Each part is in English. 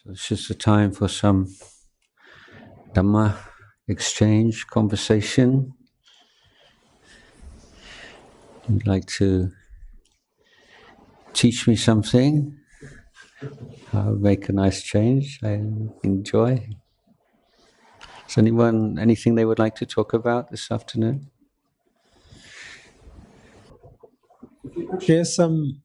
So it's just a time for some Dhamma exchange, conversation. You'd like to teach me something? I'll make a nice change. I enjoy. Is anyone, anything they would like to talk about this afternoon? Share some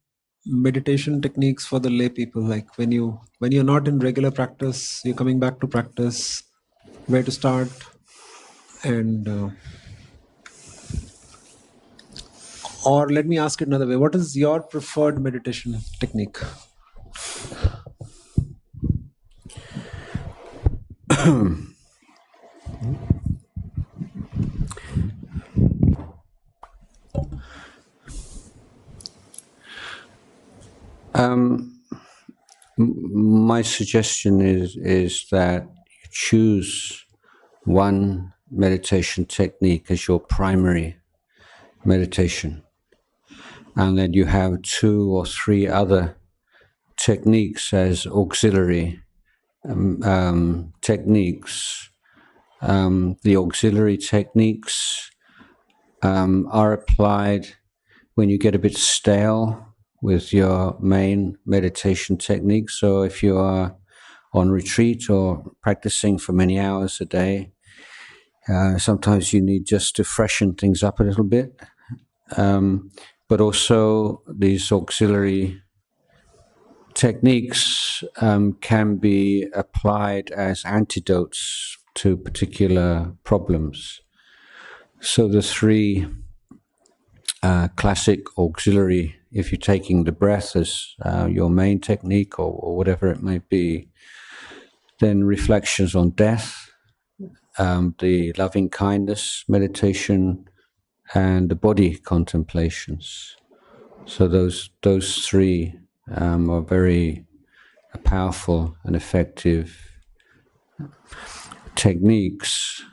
meditation techniques for the lay people, like when you're not in regular practice, you're coming back to practice, where to start, and or let me ask it another way: what is your preferred meditation technique? My suggestion is that you choose one meditation technique as your primary meditation, and then you have 2 or 3 other techniques as auxiliary techniques. The auxiliary techniques are applied when you get a bit stale with your main meditation technique. So if you are on retreat or practicing for many hours a day, sometimes you need just to freshen things up a little bit. But also these auxiliary techniques can be applied as antidotes to particular problems. So the 3 classic auxiliary, if you're taking the breath as your main technique or whatever it may be, then reflections on death, the loving kindness meditation, and the body contemplations. So those 3 are very powerful and effective techniques.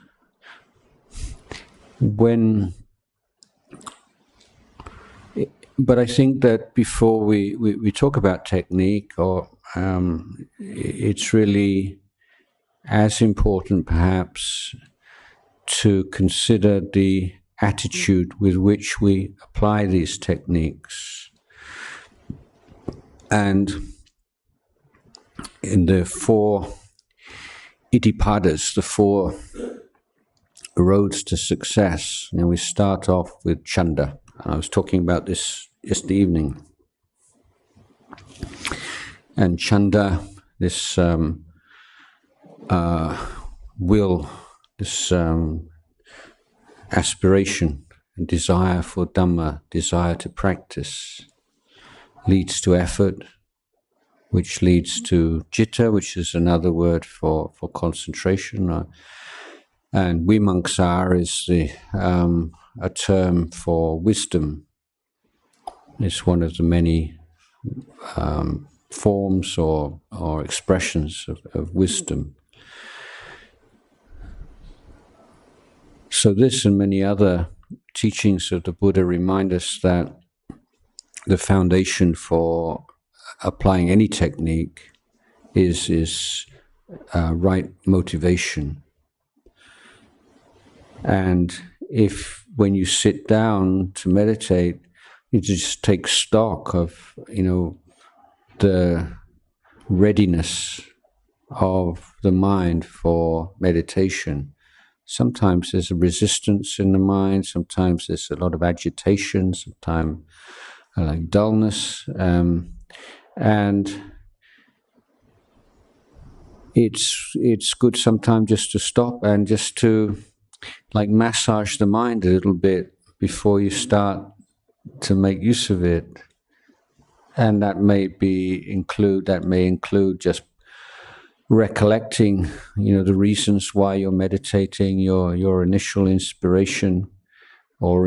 But I think that before we talk about technique, or it's really as important perhaps to consider the attitude with which we apply these techniques. And in the 4 Iddhipadas, the 4 roads to success, we start off with Chanda. I was talking about this yesterday evening. And Chanda, this will, this aspiration and desire for Dhamma, desire to practice, leads to effort, which leads to citta, which is another word for concentration. And vimamsa is a term for wisdom. It's one of the many forms or expressions of wisdom. So this and many other teachings of the Buddha remind us that the foundation for applying any technique is right motivation. And if when you sit down to meditate, you just take stock of, the readiness of the mind for meditation. Sometimes there's a resistance in the mind, sometimes there's a lot of agitation, sometimes like dullness, and it's good sometimes just to stop and just to like massage the mind a little bit before you start to make use of it. And that may include just recollecting, the reasons why you're meditating, your initial inspiration, or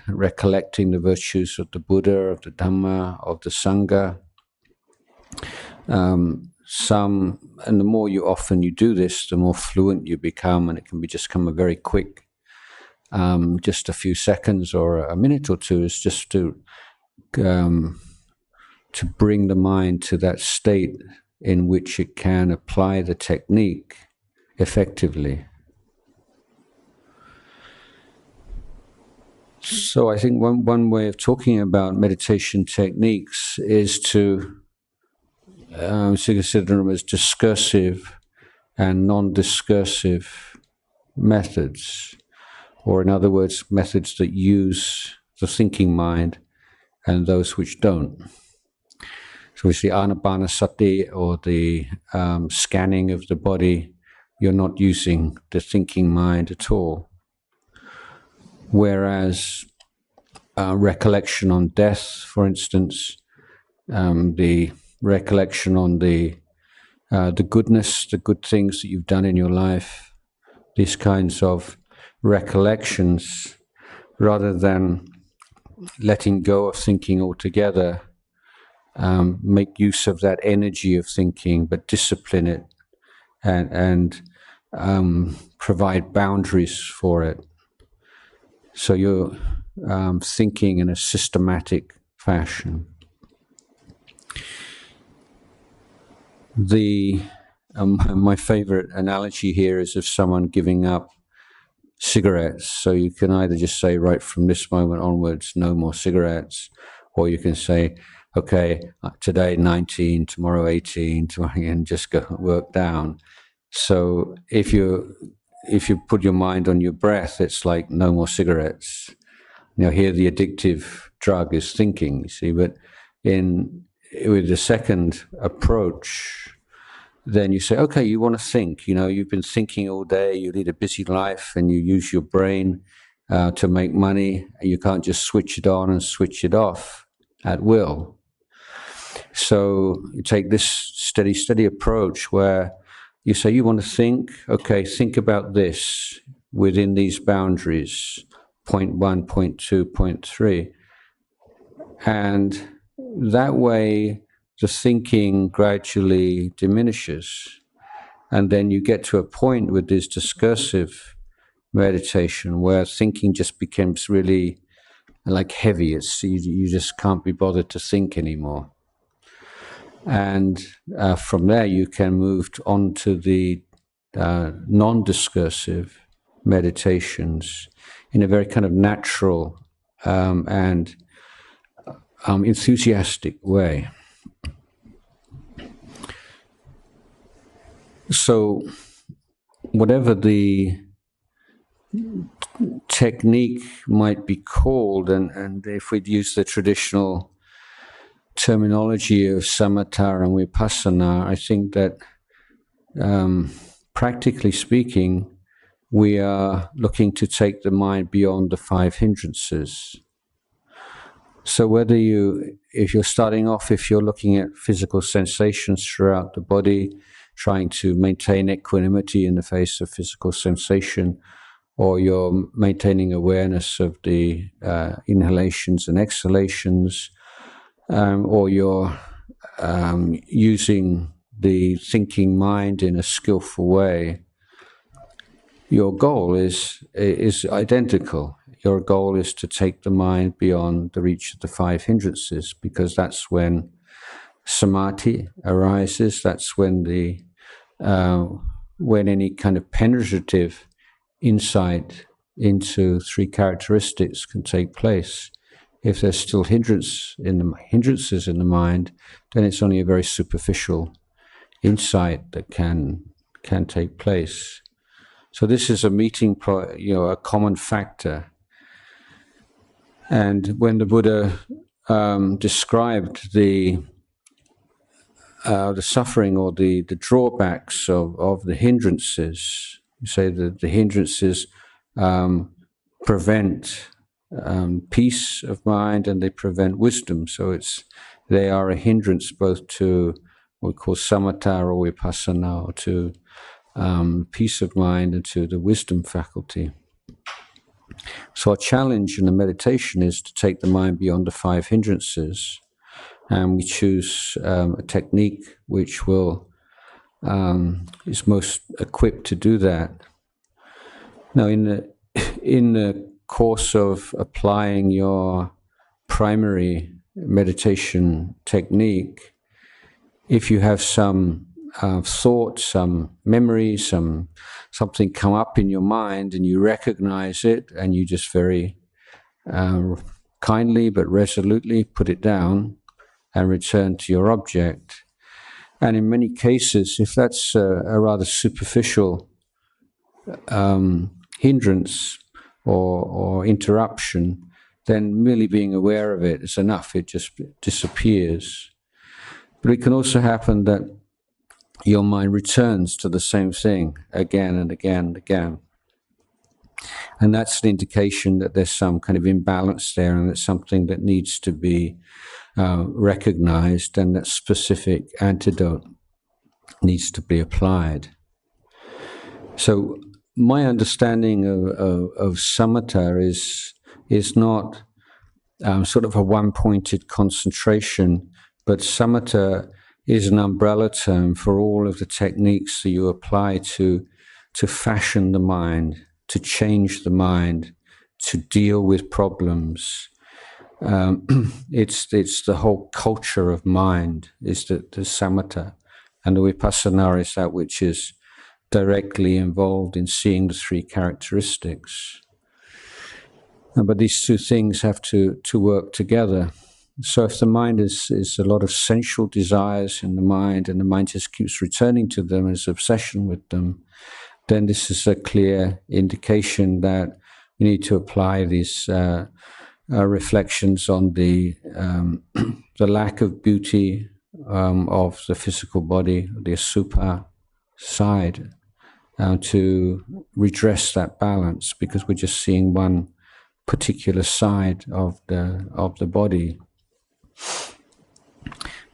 recollecting the virtues of the Buddha, of the Dhamma, of the Sangha. And the more often you do this, the more fluent you become, and it can become a very quick, just a few seconds or a minute or two is just to bring the mind to that state in which it can apply the technique effectively. So I think one way of talking about meditation techniques is to consider them as discursive and non-discursive methods, or in other words, methods that use the thinking mind and those which don't. So obviously anapanasati, or the scanning of the body, you're not using the thinking mind at all. Whereas recollection on death, for instance, the recollection on the goodness, the good things that you've done in your life, these kinds of recollections, rather than letting go of thinking altogether, make use of that energy of thinking, but discipline it and provide boundaries for it. So you're thinking in a systematic fashion. My favorite analogy here is of someone giving up cigarettes. So you can either just say, right from this moment onwards, no more cigarettes, or you can say, okay, today 19, tomorrow 18, and just go work down. So if you put your mind on your breath, it's like no more cigarettes. Here the addictive drug is thinking, you see, but with the second approach, then you say, okay, you want to think, you've been thinking all day, you lead a busy life, and you use your brain to make money, and you can't just switch it on and switch it off at will. So you take this steady approach where you say, you want to think, okay, think about this within these boundaries, point 1, point 2, point 3. And that way, the thinking gradually diminishes. And then you get to a point with this discursive meditation where thinking just becomes really like heavy. You just can't be bothered to think anymore. And from there, you can move on to the non-discursive meditations in a very kind of natural and enthusiastic way. So whatever the technique might be called, and if we'd use the traditional terminology of samatha and vipassana, I think that practically speaking, we are looking to take the mind beyond the 5 hindrances. So if you're starting off, if you're looking at physical sensations throughout the body, trying to maintain equanimity in the face of physical sensation, or you're maintaining awareness of the inhalations and exhalations, or you're using the thinking mind in a skillful way, your goal is identical. Your goal is to take the mind beyond the reach of the 5 hindrances, because that's when samadhi arises. That's when when any kind of penetrative insight into 3 characteristics can take place. If there's still hindrances in the mind, then it's only a very superficial insight that can take place. So this is a meeting, a common factor. And when the Buddha described the suffering or the drawbacks of the hindrances, you say that the hindrances prevent peace of mind and they prevent wisdom. So they are a hindrance both to what we call samatha or vipassana, or to peace of mind and to the wisdom faculty. So our challenge in the meditation is to take the mind beyond the 5 hindrances, and we choose a technique which is most equipped to do that. Now, in the course of applying your primary meditation technique, if you have some thought, some memory, something come up in your mind, and you recognize it, and you just very kindly but resolutely put it down and return to your object. And in many cases, if that's a rather superficial hindrance or interruption, then merely being aware of it is enough. It just disappears. But it can also happen that your mind returns to the same thing again and again and again. And that's an indication that there's some kind of imbalance there, and it's something that needs to be recognized, and that specific antidote needs to be applied. So my understanding of samatha is not sort of a one-pointed concentration, but samatha is an umbrella term for all of the techniques that you apply to fashion the mind, to change the mind, to deal with problems. It's the whole culture of mind is the samatha, and the vipassana is that which is directly involved in seeing the three characteristics. But these two things have to work together. So if the mind is a lot of sensual desires in the mind, and the mind just keeps returning to them as obsession with them, then this is a clear indication that we need to apply these reflections on the lack of beauty of the physical body, the asubha side, to redress that balance, because we're just seeing one particular side of the body.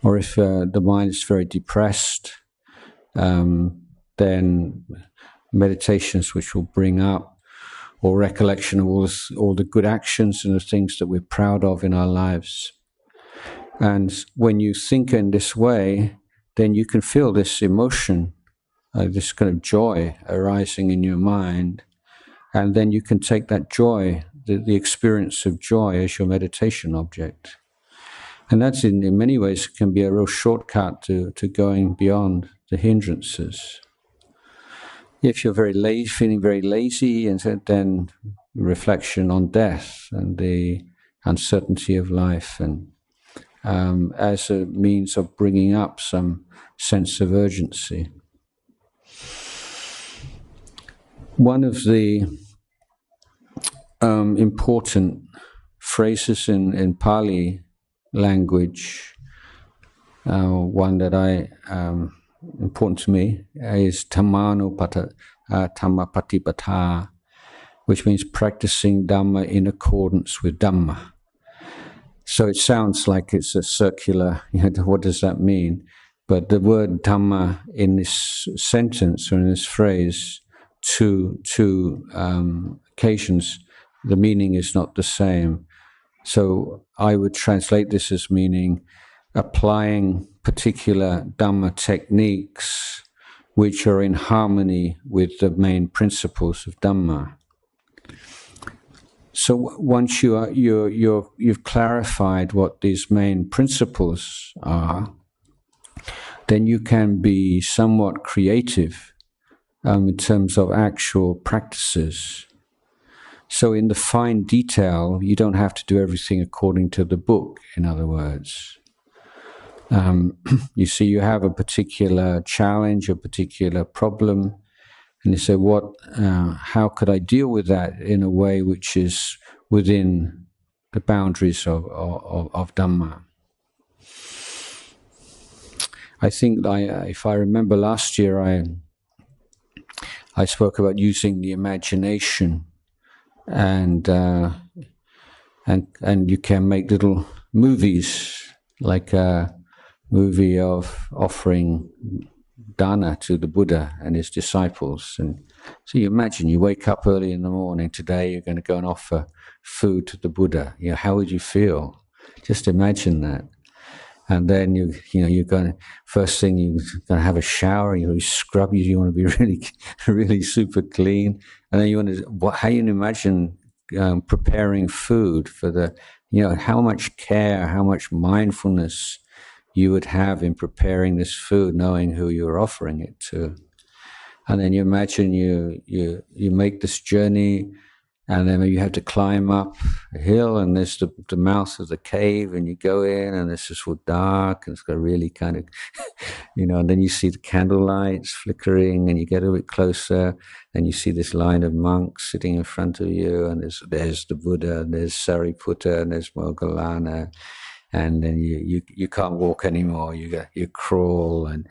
Or if the mind is very depressed, then meditations which will bring up, or recollection of all the good actions and the things that we're proud of in our lives. And when you think in this way, then you can feel this emotion, this kind of joy arising in your mind, and then you can take that joy, the experience of joy, as your meditation object. And that's in many ways can be a real shortcut to going beyond the hindrances. If you're feeling very lazy, and then reflection on death and the uncertainty of life, and as a means of bringing up some sense of urgency. One of the important phrases in Pali language, one that important to me, is Dhammapatipata, which means practicing Dhamma in accordance with Dhamma. So it sounds like it's a circular, what does that mean? But the word Dhamma in this sentence, or in this phrase, two occasions, the meaning is not the same. So I would translate this as meaning applying particular Dhamma techniques which are in harmony with the main principles of Dhamma. So once you've clarified what these main principles are, then you can be somewhat creative in terms of actual practices. So in the fine detail, you don't have to do everything according to the book, in other words. You see, you have a particular challenge, a particular problem, and you say, how could I deal with that in a way which is within the boundaries of Dhamma? I think if I remember last year, I spoke about using the imagination, and you can make little movies, like a movie of offering dana to the Buddha and his disciples. And so you imagine you wake up early in the morning, today you're going to go and offer food to the Buddha. How would you feel? Just imagine that. And then you're going, first thing you're going to have a shower, you scrub, you want to be really, really super clean. And then you want to, how you imagine preparing food for the, how much care, how much mindfulness you would have in preparing this food, knowing who you were offering it to. And then you imagine you make this journey, and then you have to climb up a hill, and there's the mouth of the cave, and you go in, and it's just all dark, and it's got really kind of, and then you see the candle lights flickering, and you get a bit closer, and you see this line of monks sitting in front of you, and there's the Buddha, and there's Sariputta, and there's Moggallana, and then you can't walk anymore. You crawl, and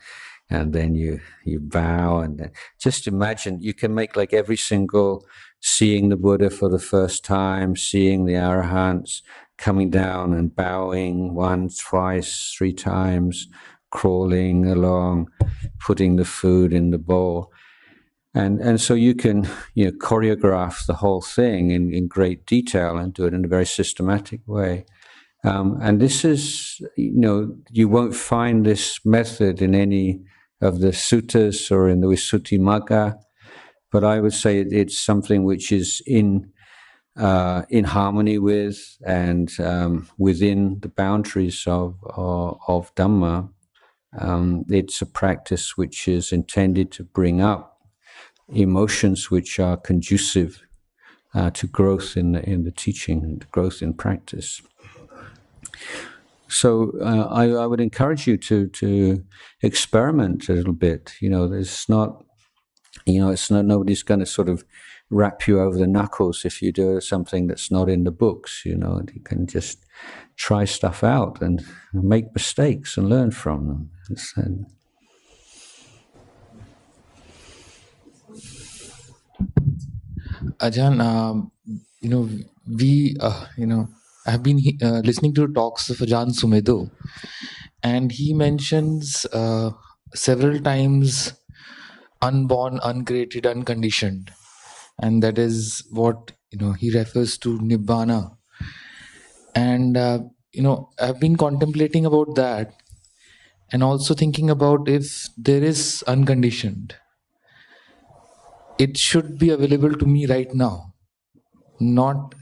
then you bow, and then just imagine you can make like every single seeing the Buddha for the first time, seeing the Arahants coming down and bowing once, twice, 3 times, crawling along, putting the food in the bowl. And so you can choreograph the whole thing in great detail and do it in a very systematic way. And this is, you won't find this method in any of the suttas or in the Visuddhimagga, but I would say it's something which is in harmony with and within the boundaries of Dhamma. It's a practice which is intended to bring up emotions which are conducive to growth in the teaching, growth in practice. So I would encourage you to experiment a little bit. There's not, it's not, nobody's going to sort of rap you over the knuckles if you do something that's not in the books. You can just try stuff out and make mistakes and learn from them. Ajahn, we, I've been listening to talks of Ajahn Sumedho, and he mentions several times unborn, uncreated, unconditioned, and that is what he refers to Nibbana. And I've been contemplating about that, and also thinking about if there is unconditioned, it should be available to me right now, not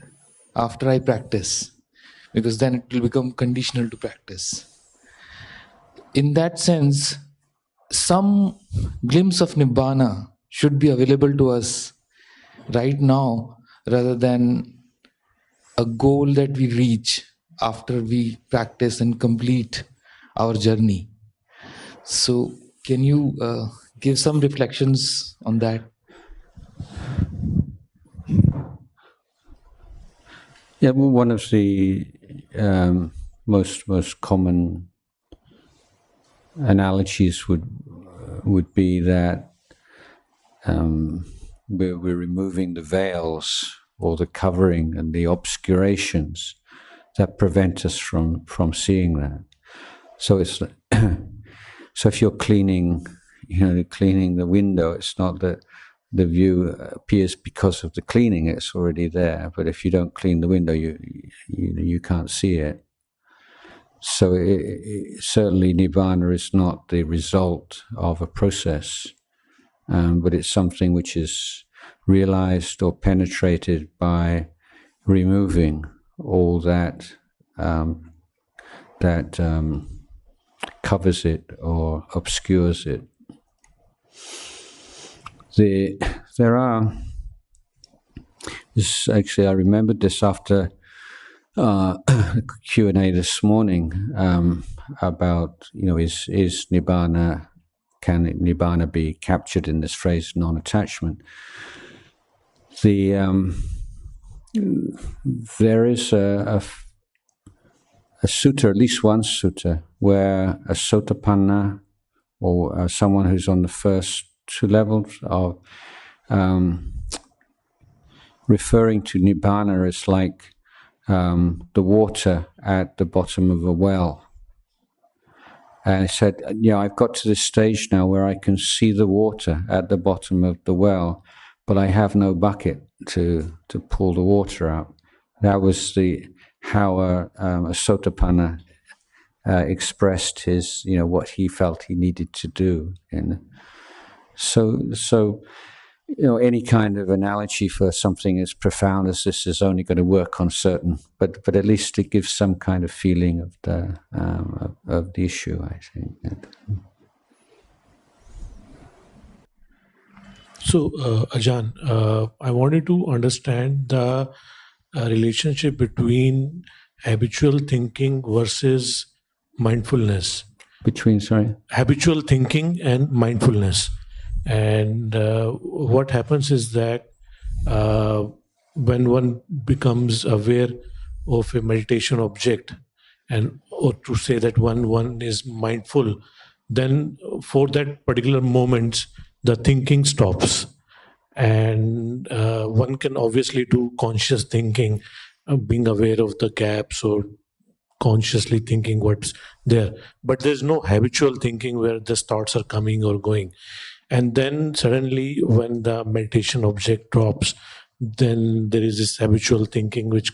after I practice, because then it will become conditional to practice. In that sense, some glimpse of Nibbana should be available to us right now, rather than a goal that we reach after we practice and complete our journey. So can you give some reflections on that? Yeah, well, one of the most common analogies would be that we're removing the veils or the covering and the obscurations that prevent us from seeing that. So it's so if you're cleaning the window, it's not that the view appears because of the cleaning; it's already there. But if you don't clean the window, you can't see it. So certainly Nibbana is not the result of a process, but it's something which is realized or penetrated by removing all that covers it or obscures it. There are. Actually, I remembered this after Q&A this morning about is Nibbana, can Nibbana be captured in this phrase non-attachment? There is a sutta, at least one sutta, where a sotapanna or someone who's on the first 2 levels of referring to Nibbana as like the water at the bottom of a well. And he said, I've got to this stage now where I can see the water at the bottom of the well, but I have no bucket to pull the water out. That was how a sotapanna expressed his, what he felt he needed to do. And so any kind of analogy for something as profound as this is only going to work on certain, but at least it gives some kind of feeling of the issue, I think. So, Ajahn, I wanted to understand the relationship between habitual thinking versus mindfulness. Between, sorry? Habitual thinking and mindfulness. And what happens is that when one becomes aware of a meditation object, and or to say that one is mindful, then for that particular moment, the thinking stops. And one can obviously do conscious thinking, being aware of the gaps or consciously thinking what's there. But there's no habitual thinking where the thoughts are coming or going. And then suddenly, when the meditation object drops, then there is this habitual thinking which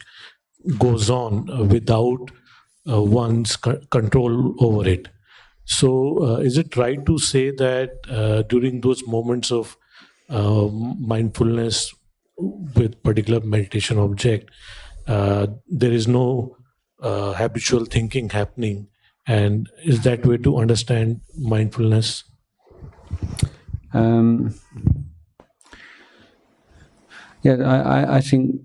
goes on without one's control over it. So, is it right to say that during those moments of mindfulness with particular meditation object, there is no habitual thinking happening? And is that way to understand mindfulness? I think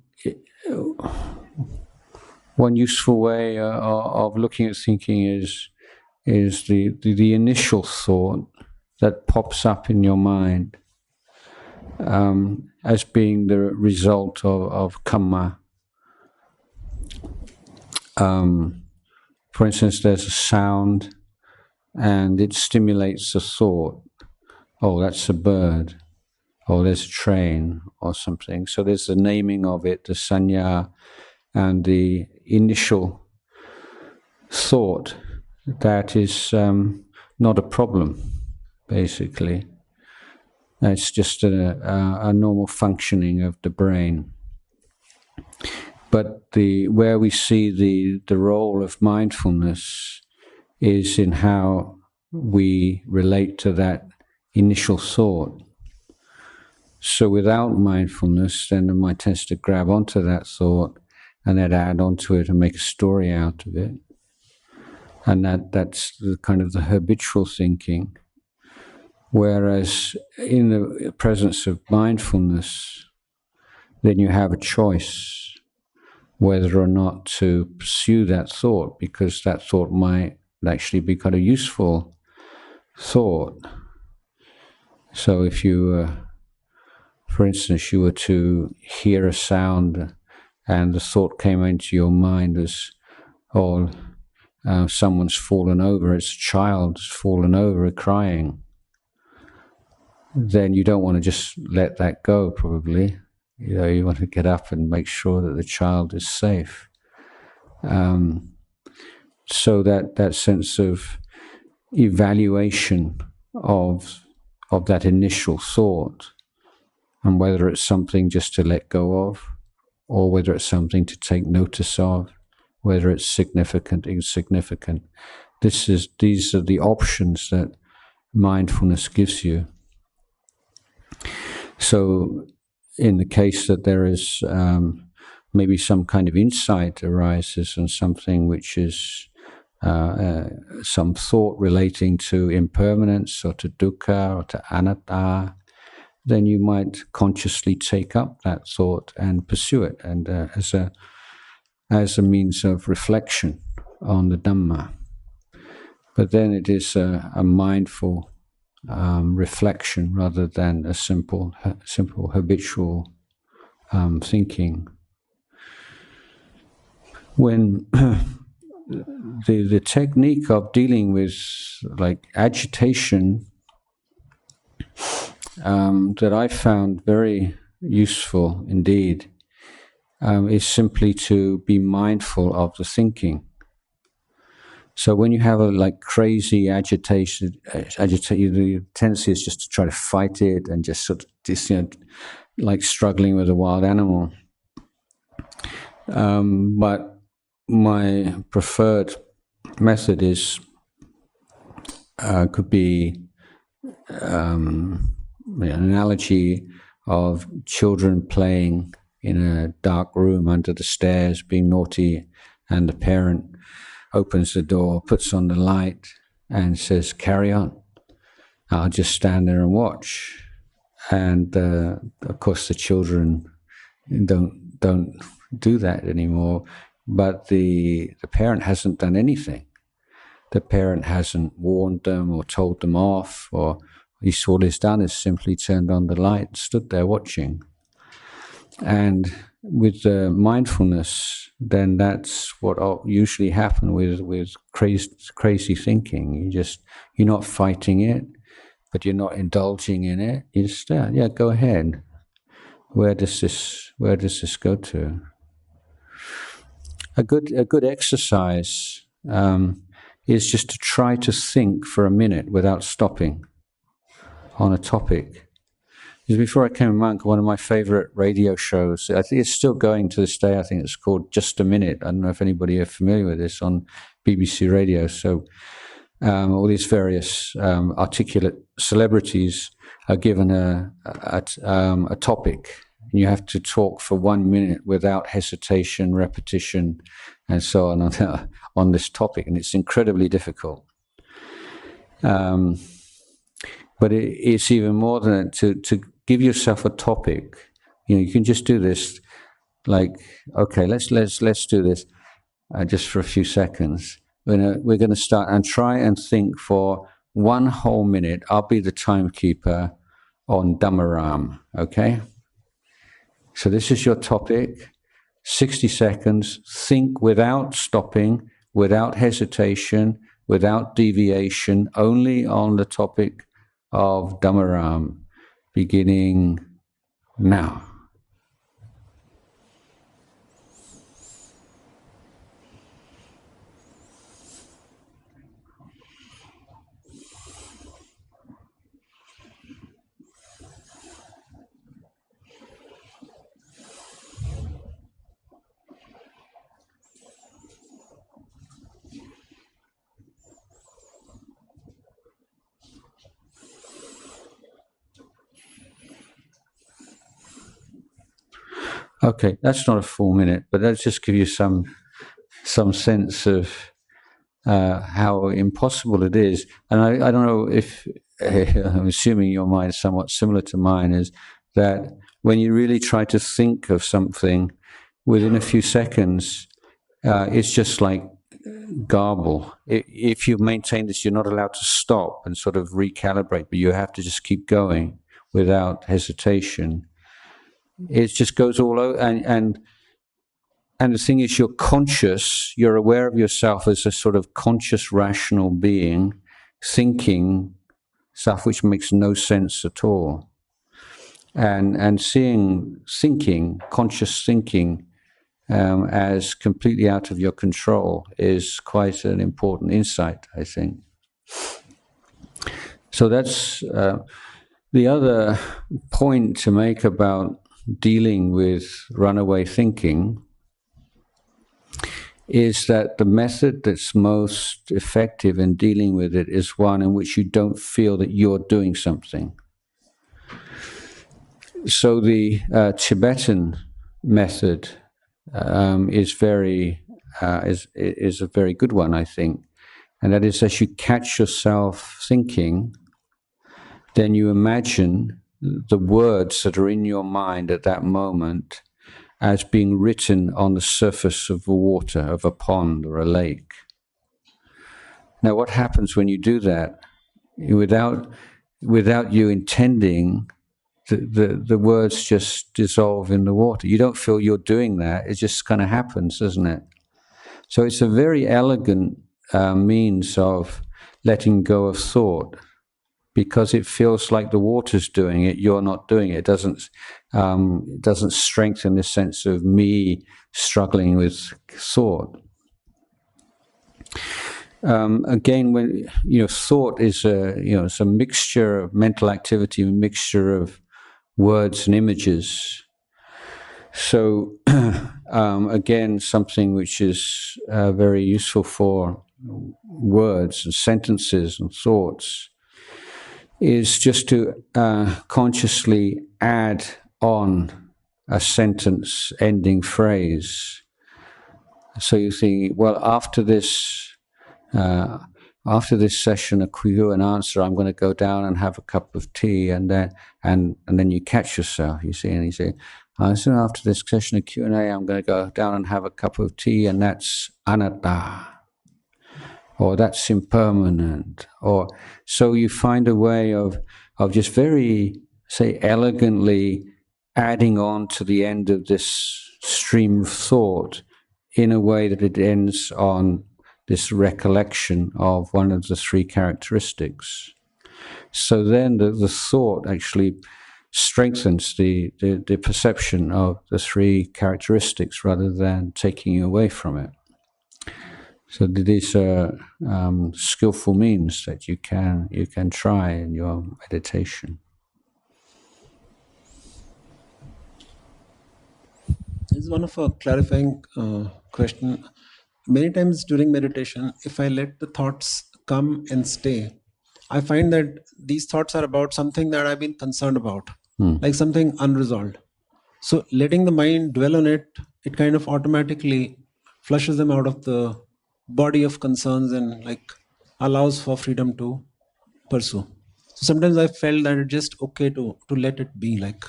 one useful way of looking at thinking is the initial thought that pops up in your mind as being the result of kamma. For instance, there's a sound and it stimulates a thought. Oh, that's a bird. Oh, there's a train or something. So there's the naming of it, the sanya, and the initial thought that is not a problem, basically. It's just a normal functioning of the brain. But where we see the role of mindfulness is in how we relate to that initial thought. So without mindfulness, then the mind tends to grab onto that thought and then add onto it and make a story out of it. And that's the kind of the habitual thinking. Whereas in the presence of mindfulness, then you have a choice whether or not to pursue that thought, because that thought might actually be kind of useful thought. So if you, for instance, you were to hear a sound and the thought came into your mind as, oh, someone's fallen over, it's a child's fallen over crying, then you don't want to just let that go, probably. You want to get up and make sure that the child is safe. So that sense of evaluation of that initial thought, and whether it's something just to let go of, or whether it's something to take notice of, whether it's significant, insignificant. These are the options that mindfulness gives you. So in the case that there is maybe some kind of insight arises on something which is some thought relating to impermanence or to dukkha or to anatta, then you might consciously take up that thought and pursue it, and as a means of reflection on the Dhamma. But then it is a mindful reflection rather than a simple habitual thinking. When the technique of dealing with like agitation that I found very useful indeed is simply to be mindful of the thinking. So when you have a like crazy agitation, the tendency is just to try to fight it and just sort of like struggling with a wild animal. But my preferred method is could be an analogy of children playing in a dark room under the stairs, being naughty, and the parent opens the door, puts on the light, and says, "Carry on. I'll just stand there and watch." And of course, the children don't do that anymore. But the parent hasn't done anything. The parent hasn't warned them or told them off, or all he's done is simply turned on the light and stood there watching. And with the mindfulness, then that's what usually happens with crazy thinking. You're not fighting it, but you're not indulging in it. You just go ahead. Where does this go to? A good exercise is just to try to think for a minute without stopping on a topic. Because before I became a monk, one of my favorite radio shows, I think it's still going to this day, I think it's called Just a Minute. I don't know if anybody is familiar with this, on BBC Radio. So all these various articulate celebrities are given a topic, and you have to talk for 1 minute without hesitation, repetition, and so on this topic, and it's incredibly difficult. But it's even more than to give yourself a topic. You can just do this, like, okay, let's do this just for a few seconds. We're going to start and try and think for 1 whole minute. I'll be the timekeeper on Dhamma, okay? So this is your topic. 60 seconds. Think without stopping, without hesitation, without deviation, only on the topic of Dhamma, beginning now. Okay, that's not a full minute, but let's just give you some sense of how impossible it is. And I don't know if, I'm assuming your mind is somewhat similar to mine, is that when you really try to think of something, within a few seconds, it's just like garble. If you maintain this, you're not allowed to stop and sort of recalibrate, but you have to just keep going without hesitation. It just goes all over, and the thing is, you're conscious, you're aware of yourself as a sort of conscious, rational being, thinking stuff which makes no sense at all. And seeing thinking, conscious thinking, as completely out of your control is quite an important insight, I think. So that's the other point to make about dealing with runaway thinking is that the method that's most effective in dealing with it is one in which you don't feel that you're doing something. So the Tibetan method is a very good one, I think, and that is, as you catch yourself thinking, then you imagine the words that are in your mind at that moment as being written on the surface of the water, of a pond or a lake. Now, what happens when you do that? Without you intending, the words just dissolve in the water. You don't feel you're doing that. It just kind of happens, doesn't it? So it's a very elegant means of letting go of thought, because it feels like the water's doing it, you're not doing it. It doesn't strengthen the sense of me struggling with thought. Again, when thought is it's a mixture of mental activity, a mixture of words and images. So again, something which is very useful for words and sentences and thoughts is just to consciously add on a sentence ending phrase. So you think, well, after this session of Q and answer, I'm going to go down and have a cup of tea, and then you catch yourself, you see, and you say, soon after this session of Q&A, I'm going to go down and have a cup of tea, and that's anatta, or that's impermanent, or so you find a way of just very, say, elegantly adding on to the end of this stream of thought in a way that it ends on this recollection of one of the three characteristics. So then the thought actually strengthens the perception of the three characteristics rather than taking you away from it. So these are skillful means that you can try in your meditation. This is one of a clarifying question. Many times during meditation, if I let the thoughts come and stay, I find that these thoughts are about something that I've been concerned about, like something unresolved. So letting the mind dwell on it, it kind of automatically flushes them out of the body of concerns and like allows for freedom to pursue. So sometimes I felt that it's just okay to let it be, like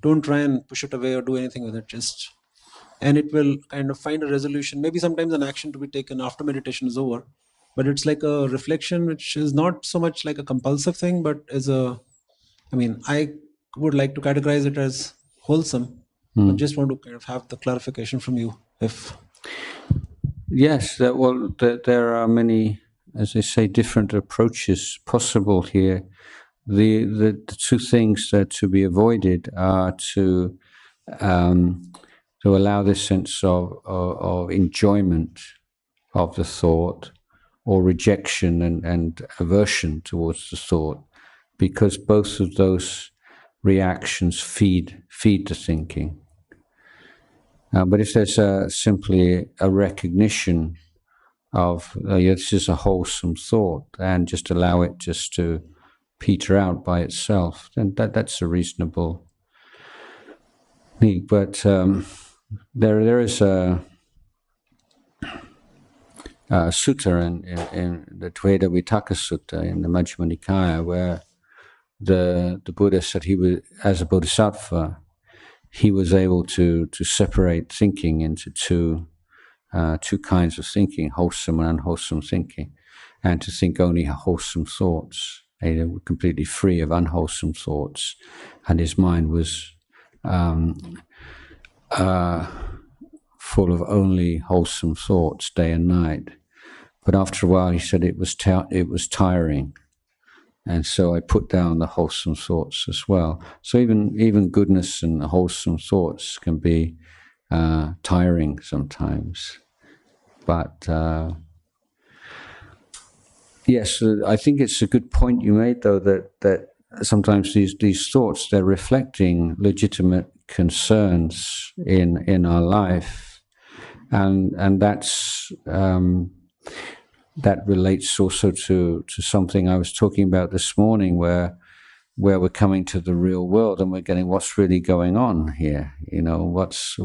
don't try and push it away or do anything with it, just, and it will kind of find a resolution, maybe sometimes an action to be taken after meditation is over, but it's like a reflection which is not so much like a compulsive thing, but as a, I mean, I would like to categorize it as wholesome, but just want to kind of have the clarification from you. If yes, there are many, as they say, different approaches possible here. The two things that to be avoided are to allow this sense of enjoyment of the thought, or rejection and aversion towards the thought, because both of those reactions feed the thinking. But if there's simply a recognition of this is a wholesome thought, and just allow it just to peter out by itself, then that's a reasonable need. But there is a sutta in the Dveda Vitaka Sutta in the Majjhima Nikaya, where the Buddha said he was, as a bodhisattva, he was able to separate thinking into two kinds of thinking, wholesome and unwholesome thinking, and to think only wholesome thoughts, completely free of unwholesome thoughts, and his mind was full of only wholesome thoughts day and night. But after a while, he said it was tiring, and so I put down the wholesome thoughts as well. So even goodness and wholesome thoughts can be tiring sometimes. But yes, I think it's a good point you made, though, that sometimes these thoughts, they're reflecting legitimate concerns in our life, and that's that relates also to something I was talking about this morning, where we're coming to the real world and we're getting what's really going on here. You know, what's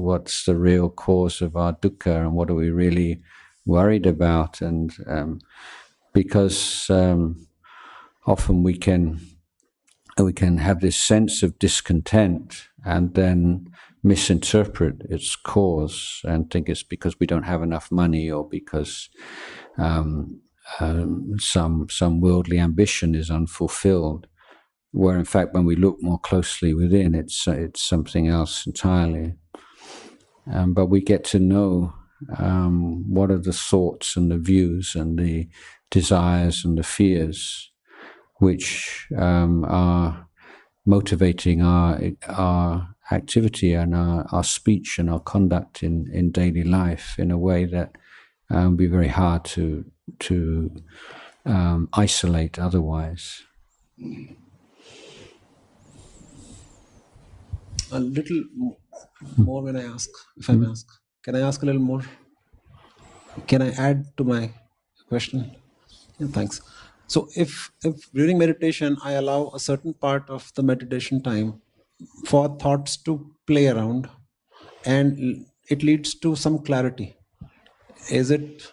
the real cause of our dukkha, and what are we really worried about? And because often we can have this sense of discontent and then misinterpret its cause and think it's because we don't have enough money, or because some worldly ambition is unfulfilled, where in fact when we look more closely within, it's something else entirely. But we get to know what are the thoughts and the views and the desires and the fears which are motivating our activity and our speech and our conduct in daily life in a way that would be very hard to isolate otherwise. a little more when I ask, if I may ask. Can I ask a little more? Can I add to my question? Yeah, thanks. So if during meditation I allow a certain part of the meditation time for thoughts to play around and it leads to some clarity, is it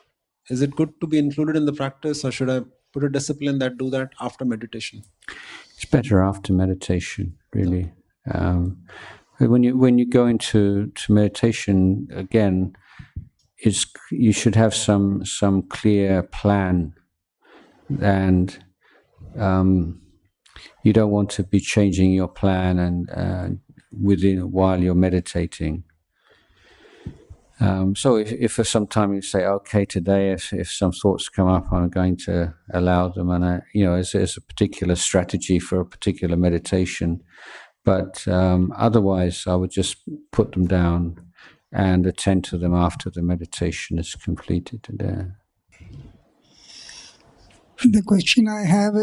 good to be included in the practice, or should I put a discipline that do that after meditation? It's better after meditation, really. When you go into meditation again, you should have some clear plan, and you don't want to be changing your plan and while you're meditating. So if for some time you say, okay, today if some thoughts come up, I'm going to allow them, and as a particular strategy for a particular meditation. But otherwise, I would just put them down and attend to them after the meditation is completed. The question I have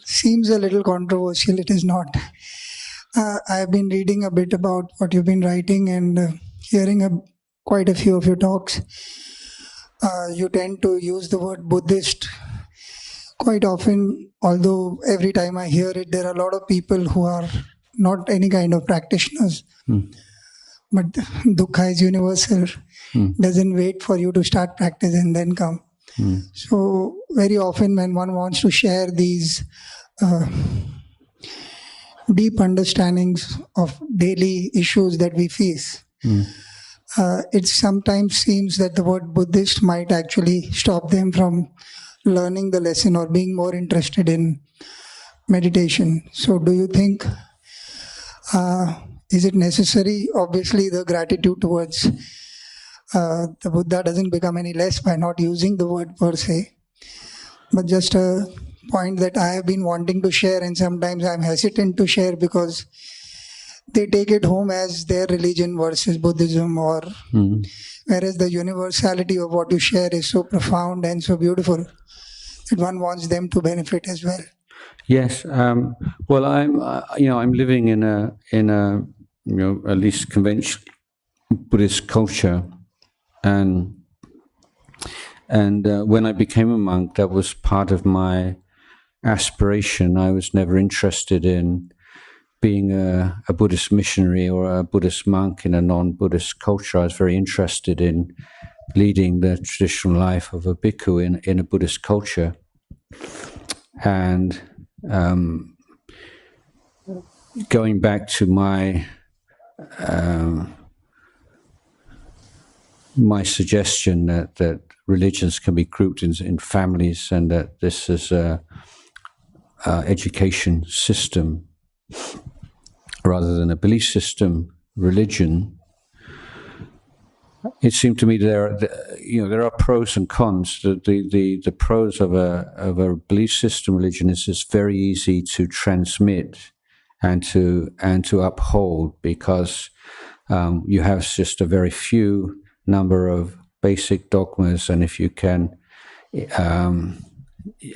seems a little controversial. It is not. I have been reading a bit about what you've been writing and hearing quite a few of your talks. You tend to use the word Buddhist quite often, although every time I hear it, there are a lot of people who are not any kind of practitioners. But dukkha is universal. Doesn't wait for you to start practice and then come. So very often when one wants to share these deep understandings of daily issues that we face, it sometimes seems that the word Buddhist might actually stop them from learning the lesson or being more interested in meditation. So do you think, is it necessary? Obviously the gratitude towards the Buddha doesn't become any less by not using the word per se, but just a point that I have been wanting to share, and sometimes I'm hesitant to share because they take it home as their religion versus Buddhism, or whereas the universality of what you share is so profound and so beautiful that one wants them to benefit as well. Yes. Well, I'm living in a at least conventional Buddhist culture, and when I became a monk, that was part of my aspiration. I was never interested in being a Buddhist missionary or a Buddhist monk in a non-Buddhist culture. I was very interested in leading the traditional life of a bhikkhu in a Buddhist culture. And going back to my suggestion that religions can be grouped in families, and that this is a education system rather than a belief system religion, it seemed to me there are pros and cons. The pros of a belief system religion is it's very easy to transmit and to uphold, because you have just a very few number of basic dogmas, and if you can,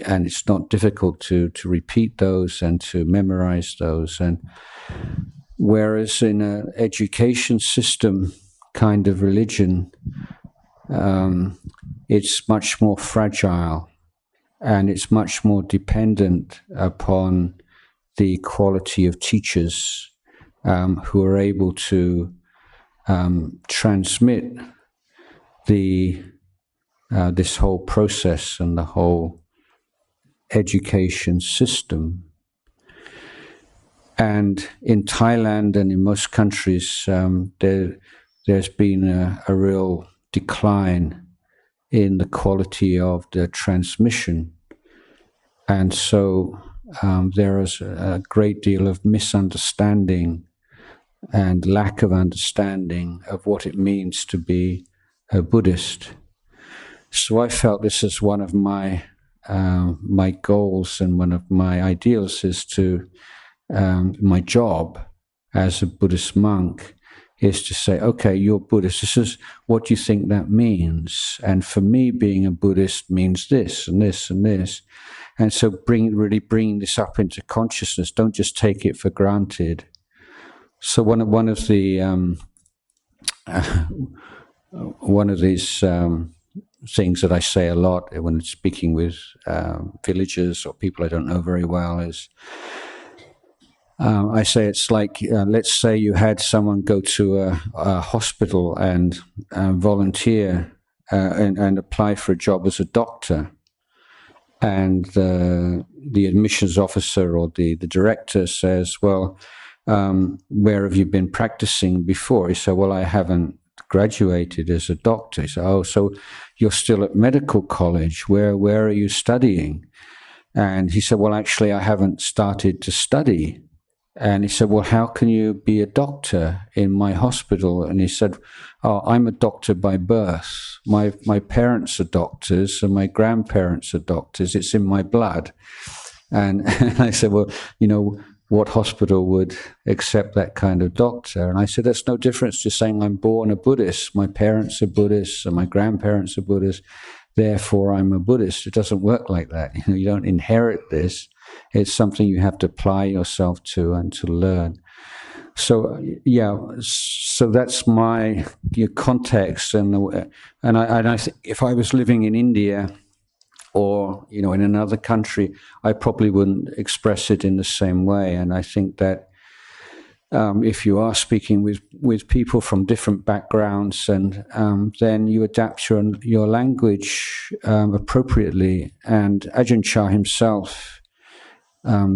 and it's not difficult to repeat those and to memorize those. And whereas in an education system kind of religion, it's much more fragile, and it's much more dependent upon the quality of teachers who are able to transmit this whole process and the whole education system. And in Thailand and in most countries, there's been a real decline in the quality of the transmission. And so there is a great deal of misunderstanding and lack of understanding of what it means to be a Buddhist. So I felt this is one of my goals, and one of my ideals is to my job as a Buddhist monk is to say, okay, you're Buddhist, this is what you think that means, and for me being a Buddhist means this and this and this. And so really bringing this up into consciousness, don't just take it for granted. So one of these things that I say a lot when speaking with villagers or people I don't know very well is I say it's like, let's say you had someone go to a hospital and volunteer and apply for a job as a doctor. And the admissions officer or the director says, well, where have you been practicing before? He said, well, I haven't graduated as a doctor. He said, oh, so you're still at medical college. Where are you studying? And he said, well, actually, I haven't started to study. And he said, well, how can you be a doctor in my hospital? And he said, oh, I'm a doctor by birth. My parents are doctors and my grandparents are doctors. It's in my blood. And I said, well, you know, what hospital would accept that kind of doctor? And I said, that's no difference to saying I'm born a Buddhist. My parents are Buddhists and my grandparents are Buddhists. Therefore, I'm a Buddhist. It doesn't work like that. You know, you don't inherit this. It's something you have to apply yourself to and to learn. So yeah, so that's my context, and I think if I was living in India or you know in another country, I probably wouldn't express it in the same way. And I think that if you are speaking with people from different backgrounds, and then you adapt your language appropriately. And Ajahn Chah himself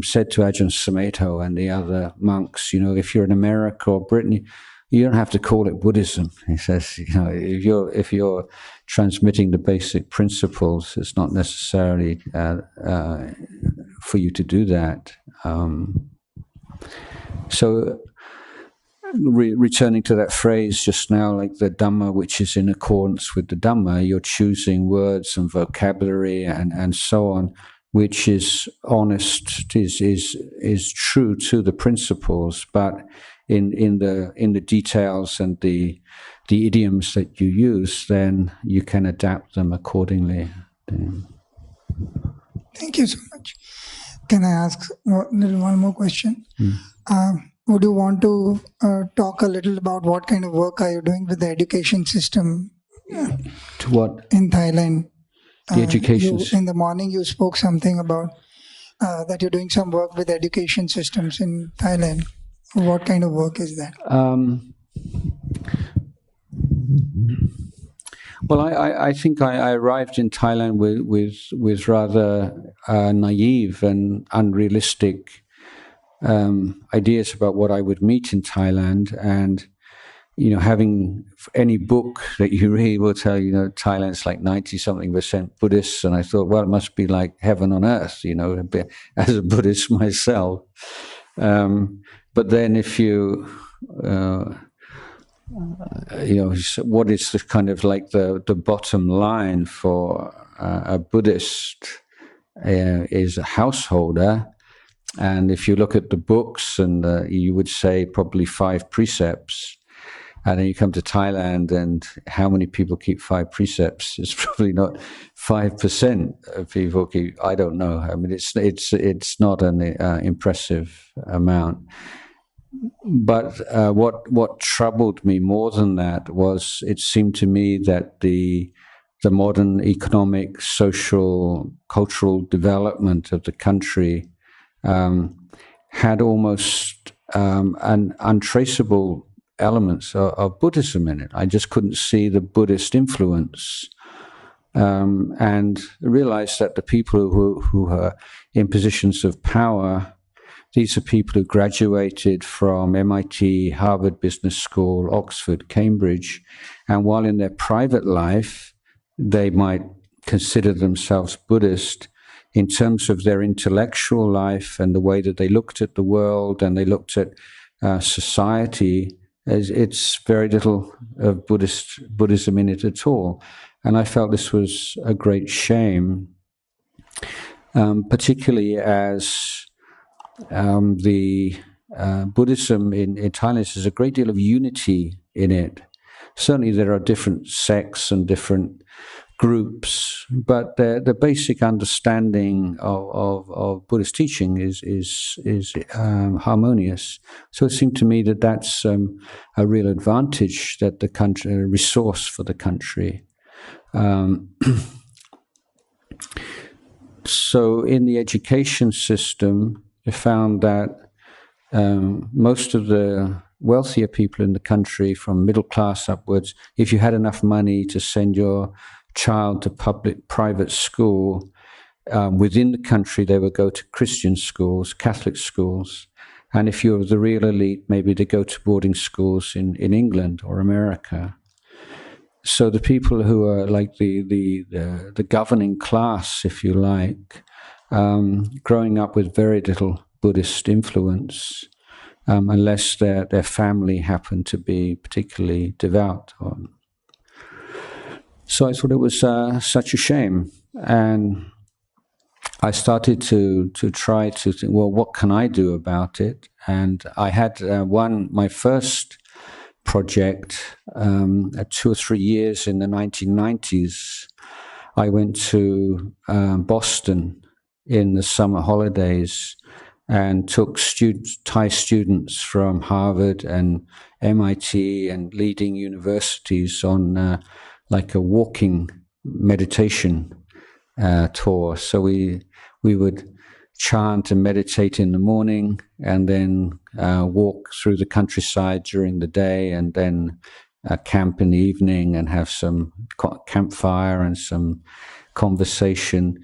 said to Ajahn Sumedho and the other monks, you know, if you're in America or Britain, you don't have to call it Buddhism. He says, you know, if you're transmitting the basic principles, it's not necessarily for you to do that. So returning to that phrase just now, like the Dhamma, which is in accordance with the Dhamma, you're choosing words and vocabulary and so on, which is honest, is true to the principles, but in the details and the idioms that you use, then you can adapt them accordingly. Thank you so much. Can I ask one more question? Would you want to talk a little about what kind of work are you doing with the education system? To what? In Thailand. The education. In the morning you spoke something about that you're doing some work with education systems in Thailand. What kind of work is that? Well, I think I arrived in Thailand with rather naive and unrealistic ideas about what I would meet in Thailand, and you know, having any book that you read will tell you know Thailand's like 90-something% Buddhist, and I thought, well, it must be like heaven on earth, you know, as a Buddhist myself. But then, if you know, what is the kind of like the bottom line for a Buddhist is a householder. And if you look at the books, and you would say probably 5 precepts, and then you come to Thailand, and how many people keep 5 precepts? It's probably not 5% of people keep. I don't know. I mean, it's not an impressive amount. But what troubled me more than that was it seemed to me that the modern economic, social, cultural development of the country had almost an untraceable elements of Buddhism in it. I just couldn't see the Buddhist influence, and realized that the people who are in positions of power, these are people who graduated from MIT, Harvard Business School, Oxford, Cambridge, and while in their private life they might consider themselves Buddhist, in terms of their intellectual life and the way that they looked at the world and they looked at society, it's very little of Buddhism in it at all. And I felt this was a great shame, particularly as the Buddhism in Thailand, there's a great deal of unity in it. Certainly there are different sects and different groups, but the basic understanding of Buddhist teaching is harmonious. So it seemed to me that that's a real advantage, that the country, a resource for the country. Um, so in the education system, I found that most of the wealthier people in the country, from middle class upwards, if you had enough money to send your child to private school, within the country, they would go to Christian schools, Catholic schools. And if you're the real elite, maybe they go to boarding schools in England or America. So the people who are like the governing class, if you like, growing up with very little Buddhist influence, unless their family happened to be particularly devout. So I thought it was such a shame. And I started to try to think, well, what can I do about it? And I had my first project, 2 or 3 years in the 1990s. I went to Boston in the summer holidays and took Thai students from Harvard and MIT and leading universities on like a walking meditation tour. So we would chant and meditate in the morning, and then walk through the countryside during the day, and then camp in the evening and have some campfire and some conversation.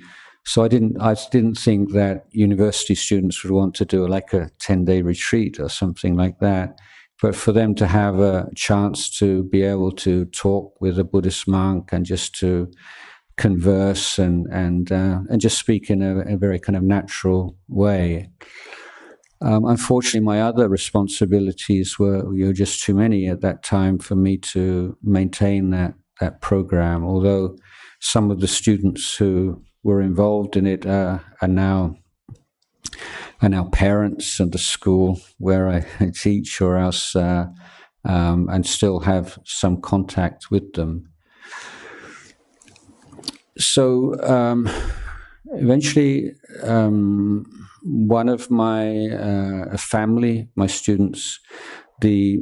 So I didn't think that university students would want to do like a 10-day retreat or something like that. But for them to have a chance to be able to talk with a Buddhist monk and just to converse and just speak in a very kind of natural way. Unfortunately, my other responsibilities were just too many at that time for me to maintain that program. Although some of the students who were involved in it are now parents at the school where I teach, or else and still have some contact with them. So eventually, one of my family, my students, the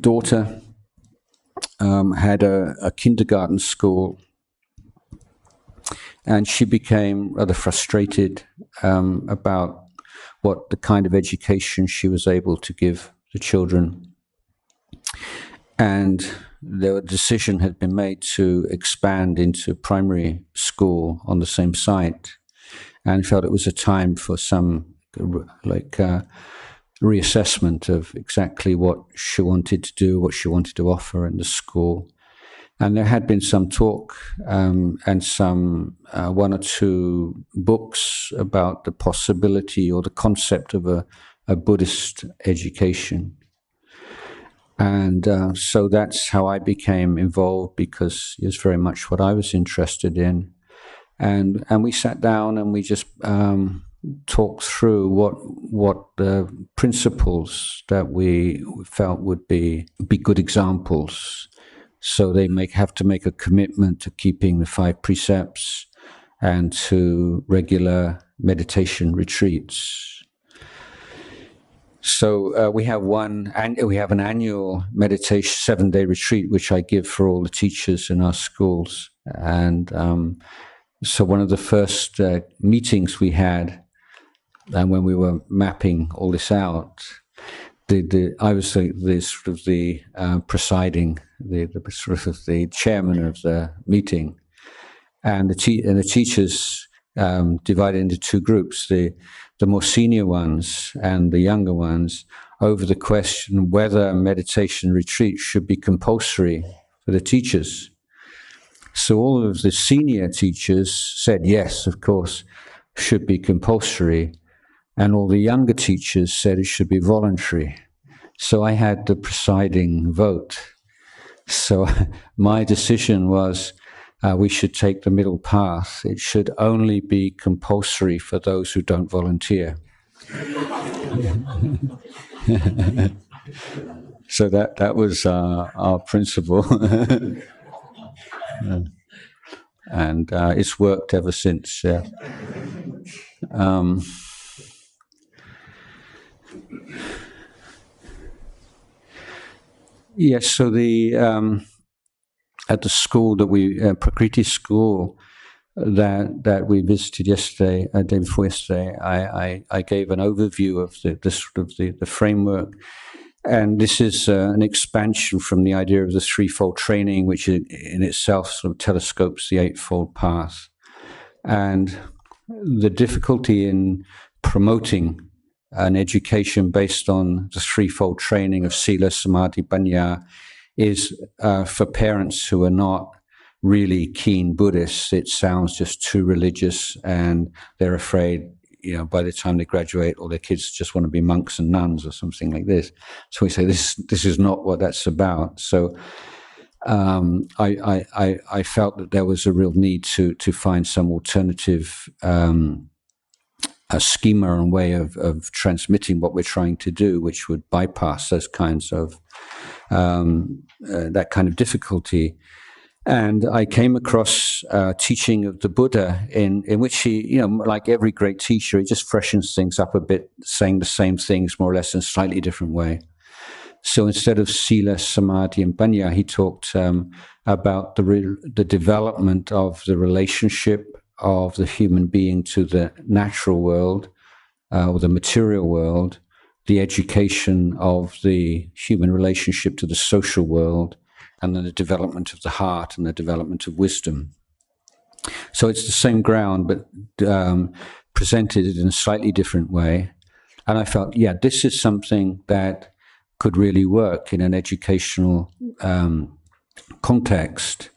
daughter had a kindergarten school, and she became rather frustrated about what the kind of education she was able to give the children. And the decision had been made to expand into primary school on the same site, and felt it was a time for some reassessment of exactly what she wanted to do, what she wanted to offer in the school. And there had been some talk and some 1 or 2 books about the possibility or the concept of a Buddhist education. And so that's how I became involved, because it's very much what I was interested in. And we sat down and we just talked through what the principles that we felt would be good examples. So they have to make a commitment to keeping the 5 precepts and to regular meditation retreats. So we have an annual meditation 7-day retreat, which I give for all the teachers in our schools. And so one of the first meetings we had, and when we were mapping all this out, I was the presiding, the chairman of the meeting, and the teachers divided into 2 groups: the more senior ones and the younger ones, over the question whether meditation retreat should be compulsory for the teachers. So all of the senior teachers said yes, of course, should be compulsory. And all the younger teachers said it should be voluntary. So I had the presiding vote. So my decision was we should take the middle path. It should only be compulsory for those who don't volunteer. So that was our principle. And it's worked ever since. Yeah. Yes, so at the school that we, Prakriti school, that we visited yesterday, day before yesterday, I gave an overview of the framework, and this is an expansion from the idea of the threefold training, which in itself sort of telescopes the eightfold path, and the difficulty in promoting an education based on the threefold training of Sila, Samadhi, Panya is for parents who are not really keen Buddhists. It sounds just too religious, and they're afraid, by the time they graduate, all their kids just want to be monks and nuns or something like this. So we say this is not what that's about. So I felt that there was a real need to find some alternative a schema and way of transmitting what we're trying to do, which would bypass those kinds of that kind of difficulty. And I came across teaching of the Buddha in which he, like every great teacher, he just freshens things up a bit, saying the same things more or less in a slightly different way. So instead of Sila, Samadhi, and Panya, he talked about the development of the relationship of the human being to the natural world or the material world, the education of the human relationship to the social world, and then the development of the heart and the development of wisdom. So it's the same ground, but presented in a slightly different way. And I felt, this is something that could really work in an educational context.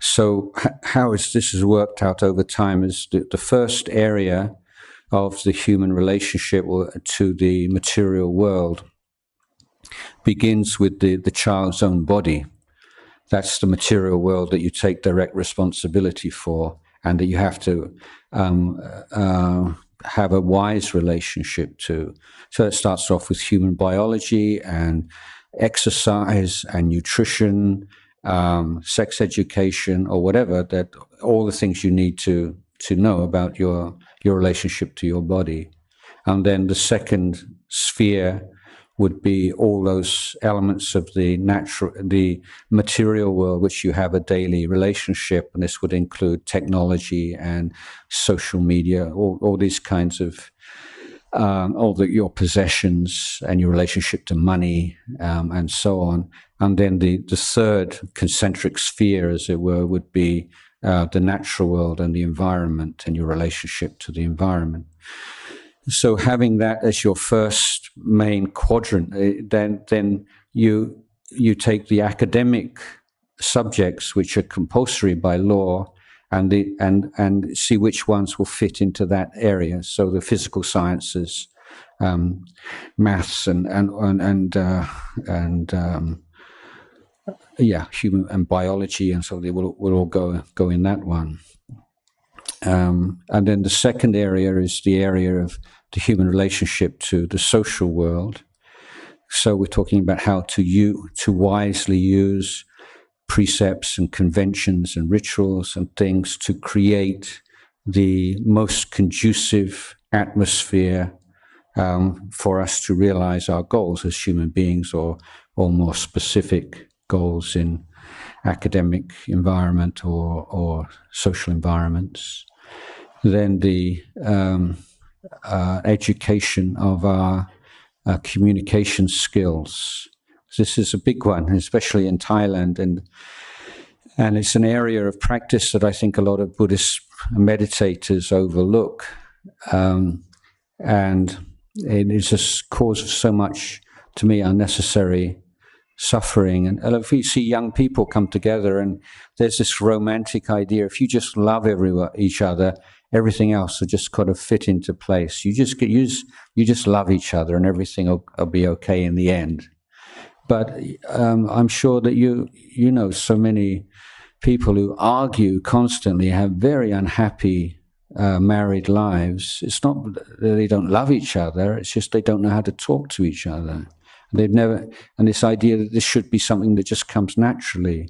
So how this has worked out over time is the first area of the human relationship to the material world begins with the child's own body. That's the material world that you take direct responsibility for, and that you have to have a wise relationship to. So it starts off with human biology and exercise and nutrition, sex education, or whatever, that all the things you need to know about your relationship to your body. And then the second sphere would be all those elements of the material world which you have a daily relationship, and this would include technology and social media, all these kinds of your possessions and your relationship to money, and so on. And then the third concentric sphere, as it were, would be the natural world and the environment and your relationship to the environment. So having that as your first main quadrant, then you take the academic subjects which are compulsory by law, and see which ones will fit into that area. So the physical sciences, maths, and human and biology, and so they will all go in that one. And then the second area is the area of the human relationship to the social world. So we're talking about how to wisely use precepts and conventions and rituals and things to create the most conducive atmosphere for us to realize our goals as human beings, or more specific goals in academic environment or social environments. Then the education of our communication skills. This is a big one, especially in Thailand, and it's an area of practice that I think a lot of Buddhist meditators overlook, and it is a cause of so much, to me, unnecessary suffering. And if we see young people come together, and there's this romantic idea, if you just love each other, everything else will just kind of fit into place. You just love each other, and everything will be okay in the end. But I'm sure that you know so many people who argue constantly, have very unhappy married lives. It's not that they don't love each other; it's just they don't know how to talk to each other. And this idea that this should be something that just comes naturally.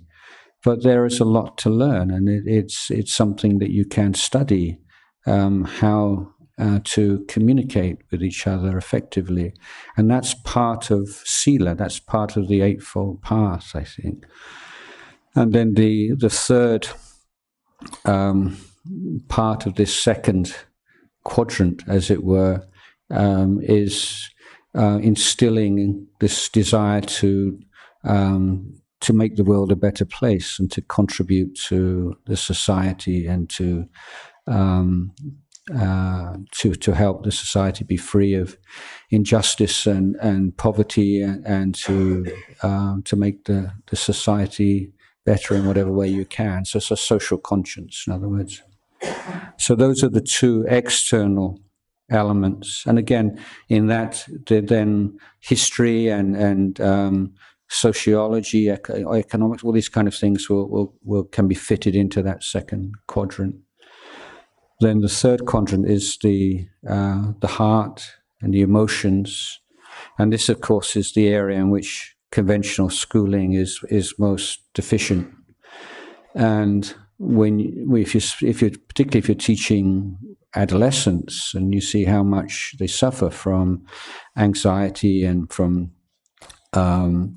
But there is a lot to learn, and it's something that you can study, how to communicate with each other effectively. And that's part of Sila, that's part of the Eightfold Path, I think. And then the third part of this second quadrant, as it were, is instilling this desire to make the world a better place and to contribute to the society and to help the society be free of injustice and poverty, and to make the society better in whatever way you can. So it's a social conscience, in other words. So those are the two external elements. And again, in that, then history and sociology, economics, all these kind of things can be fitted into that second quadrant. Then the third quadrant is the heart and the emotions, and this, of course, is the area in which conventional schooling is most deficient. And particularly if you're teaching adolescents, and you see how much they suffer from anxiety and from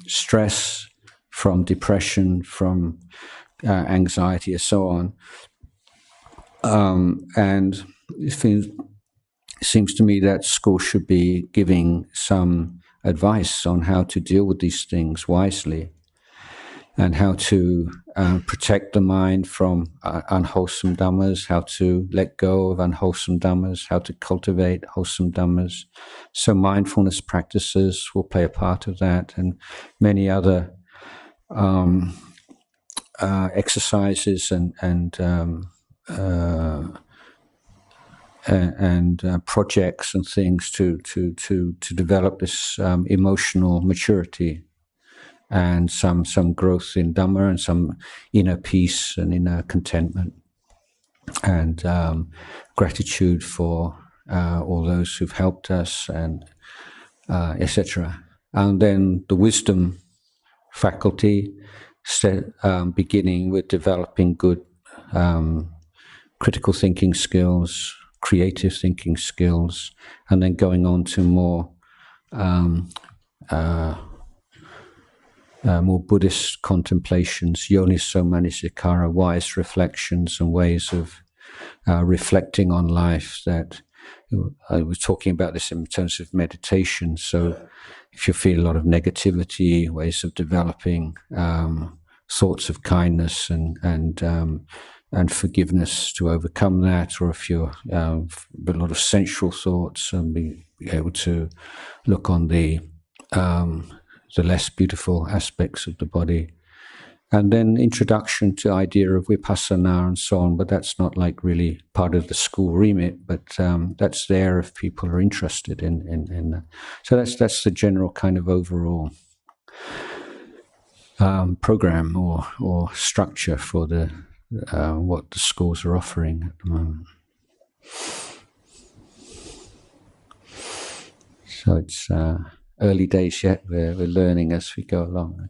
stress, from depression, from anxiety, and so on. And it seems to me that school should be giving some advice on how to deal with these things wisely, and how to protect the mind from unwholesome dhammas, how to let go of unwholesome dhammas, how to cultivate wholesome dhammas. So mindfulness practices will play a part of that, and many other exercises and projects and things to develop this emotional maturity and some growth in Dhamma and some inner peace and inner contentment and gratitude for all those who've helped us, and etc. And then the wisdom faculty, beginning with developing good critical thinking skills, creative thinking skills, and then going on to more Buddhist contemplations, yoniso manasikara, wise reflections and ways of reflecting on life. That I was talking about this in terms of meditation. So if you feel a lot of negativity, ways of developing thoughts of kindness and forgiveness to overcome that, or if you're a lot of sensual thoughts, and be able to look on the less beautiful aspects of the body. And then introduction to idea of vipassana and so on, but that's not like really part of the school remit, but that's there if people are interested in that. So that's the general kind of overall program or structure for the what the schools are offering at the moment. So it's early days yet. We're learning as we go along.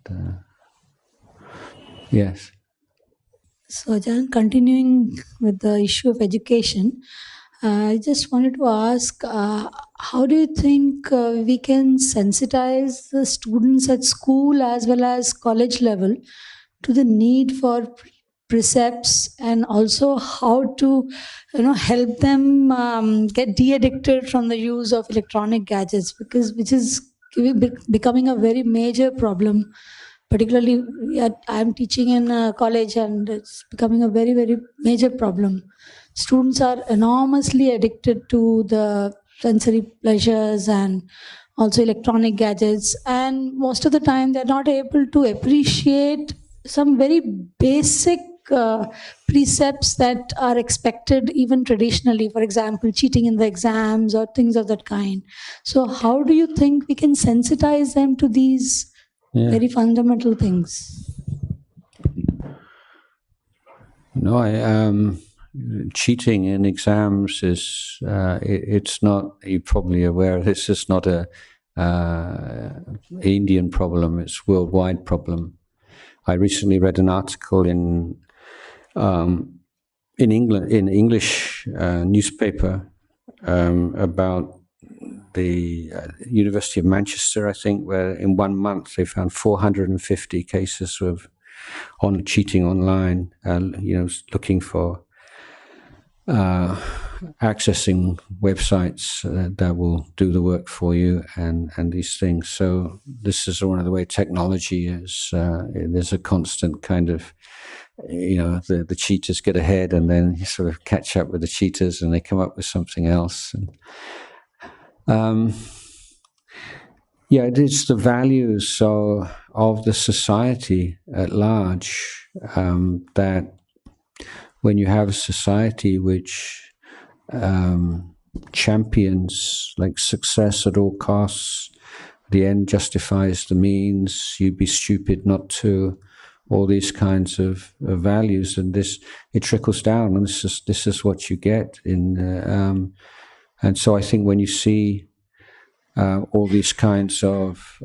Yes. So, Ajahn, continuing with the issue of education, I just wanted to ask, how do you think we can sensitize the students at school as well as college level to the need for precepts, and also how to help them get de-addicted from the use of electronic gadgets, which is becoming a very major problem. Particularly, I'm teaching in college, and it's becoming a very, very major problem. Students are enormously addicted to the sensory pleasures and also electronic gadgets, and most of the time they're not able to appreciate some very basic precepts that are expected even traditionally. For example, cheating in the exams or things of that kind. So how do you think we can sensitize them to these very fundamental things? No, cheating in exams is it's not. You're probably aware this is not a Indian problem. It's a worldwide problem. I recently read an article in England, in English newspaper, about the University of Manchester, I think, where in 1 month they found 450 cases of on cheating online, looking for accessing websites that will do the work for you and these things. So this is one of the way technology is. There's a constant kind of, the cheaters get ahead and then you sort of catch up with the cheaters and they come up with something else. And, it is the values of the society at large that when you have a society which champions like success at all costs, the end justifies the means, you'd be stupid not to, all these kinds of values, and it trickles down, and this is what you get in. And so I think when you see all these kinds of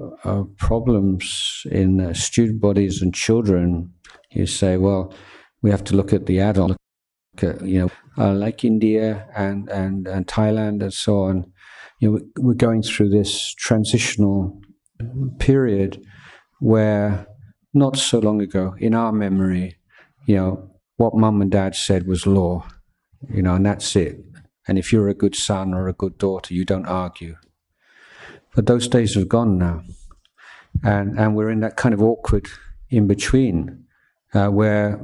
problems in student bodies and children, you say, well, we have to look at the adult, like India and Thailand and so on. We're going through this transitional period where not so long ago, in our memory, what mum and dad said was law, and that's it. And if you're a good son or a good daughter, you don't argue. But those days have gone now. And we're in that kind of awkward in-between where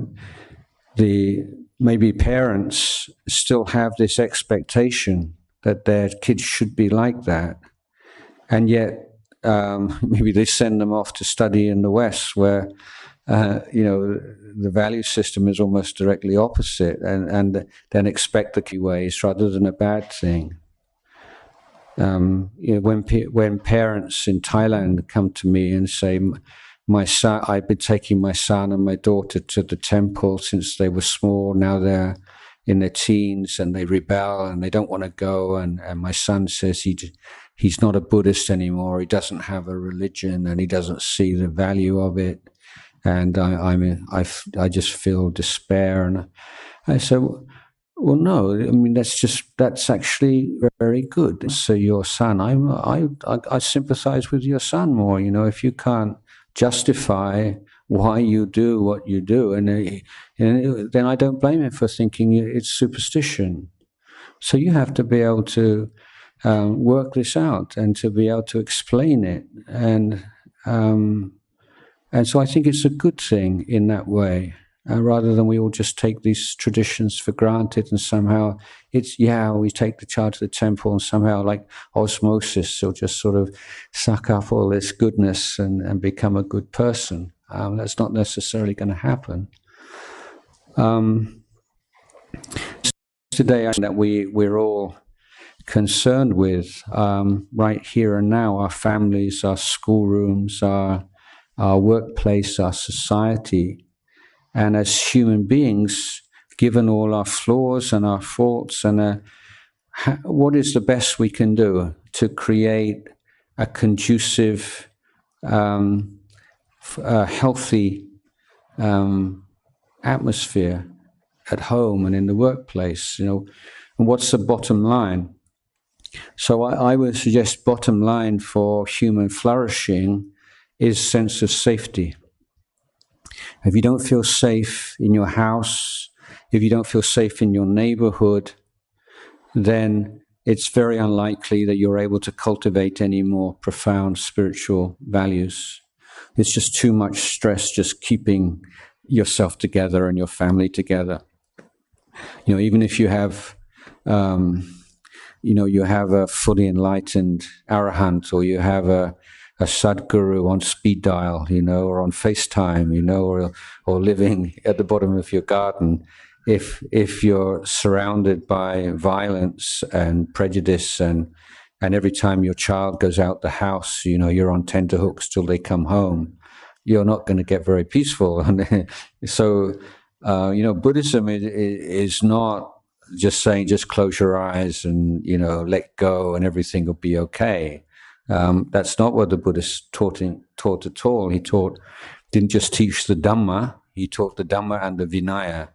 maybe parents still have this expectation that their kids should be like that. And yet, maybe they send them off to study in the West where, the value system is almost directly opposite and then expect the key ways rather than a bad thing. When parents in Thailand come to me and say, my son, I've been taking my son and my daughter to the temple since they were small, now they're in their teens and they rebel and they don't want to go, and my son says he's not a Buddhist anymore, he doesn't have a religion and he doesn't see the value of it, and I just feel despair. And I say, well, no, I mean that's actually very good. So your son, I sympathize with your son more. If you can't justify why you do what you do, and then I don't blame him for thinking it's superstition. So you have to be able to work this out and to be able to explain it, and so I think it's a good thing in that way, rather than we all just take these traditions for granted and somehow we take the child to the temple and somehow like osmosis he'll just sort of suck up all this goodness and become a good person. That's not necessarily going to happen. Today, that we're all concerned with right here and now, our families, our schoolrooms, our workplace, our society, and as human beings, given all our flaws and our faults, and what is the best we can do to create a conducive, healthy atmosphere at home and in the workplace, and what's the bottom line? So I would suggest bottom line for human flourishing is sense of safety. If you don't feel safe in your house, if you don't feel safe in your neighborhood, then it's very unlikely that you're able to cultivate any more profound spiritual values. It's just too much stress just keeping yourself together and your family together. Even if you have, you have a fully enlightened arahant, or you have a Sadguru on speed dial, or on FaceTime, or living at the bottom of your garden. If you're surrounded by violence and prejudice, and every time your child goes out the house, you're on tenterhooks till they come home, you're not going to get very peaceful. So, Buddhism is not just saying just close your eyes and let go and everything will be okay. That's not what the Buddhist taught at all. He didn't just teach the Dhamma, he taught the Dhamma and the Vinaya.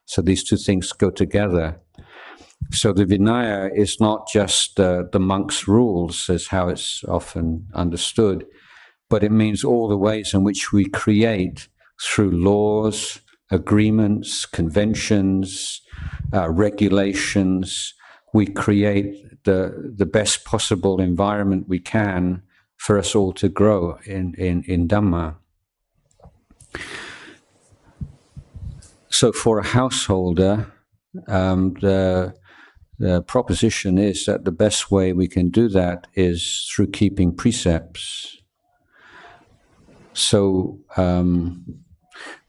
So these two things go together. So the Vinaya is not just the monk's rules, as how it's often understood, but it means all the ways in which we create through laws, agreements, conventions, regulations. We create the best possible environment we can for us all to grow in Dhamma. So for a householder, the proposition is that the best way we can do that is through keeping precepts. So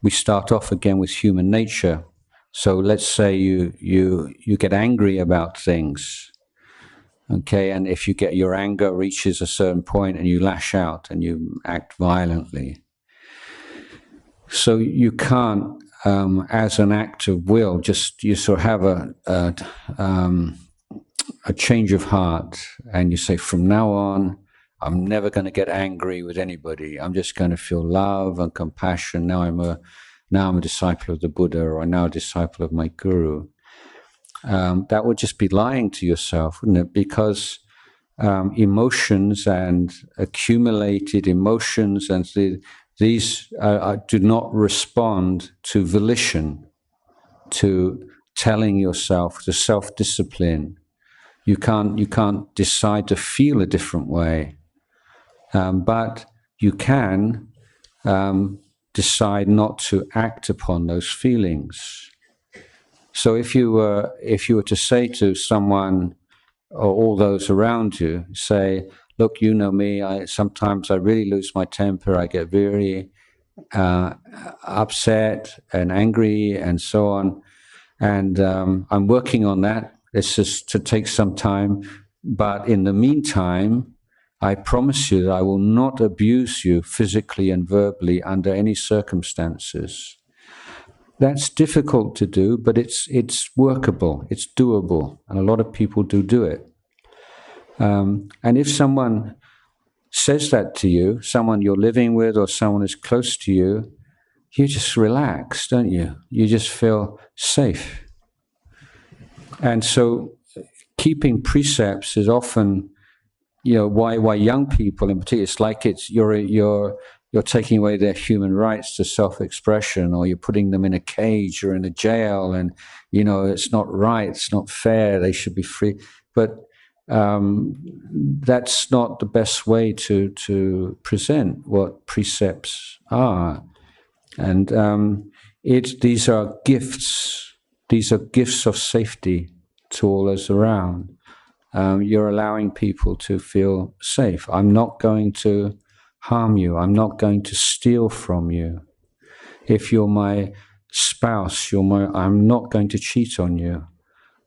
we start off again with human nature. So let's say you get angry about things, okay, and if your anger reaches a certain point and you lash out and you act violently. So you can't, as an act of will, you sort of have a change of heart, and you say, from now on, I'm never going to get angry with anybody. I'm just going to feel love and compassion. Now I'm a disciple of the Buddha, or I'm now a disciple of my Guru. That would just be lying to yourself, wouldn't it? Because emotions and accumulated emotions and these do not respond to volition, to telling yourself, to self-discipline. You can't decide to feel a different way, but you can decide not to act upon those feelings. So if you were to say to someone or all those around you, say, look, you know me, sometimes I really lose my temper, I get very upset and angry and so on, and I'm working on that. It's just to take some time, but in the meantime, I promise you that I will not abuse you physically and verbally under any circumstances. That's difficult to do, but it's workable, it's doable, and a lot of people do it. And if someone says that to you, someone you're living with or someone is close to you, you just relax, don't you? You just feel safe. And so keeping precepts is often, why young people in particular, it's like you're taking away their human rights to self-expression, or you're putting them in a cage or in a jail, and it's not right, it's not fair, they should be free. But that's not the best way to present what precepts are. And these are gifts. These are gifts of safety to all those around. You're allowing people to feel safe. I'm not going to harm you. I'm not going to steal from you. If you're my spouse, I'm not going to cheat on you.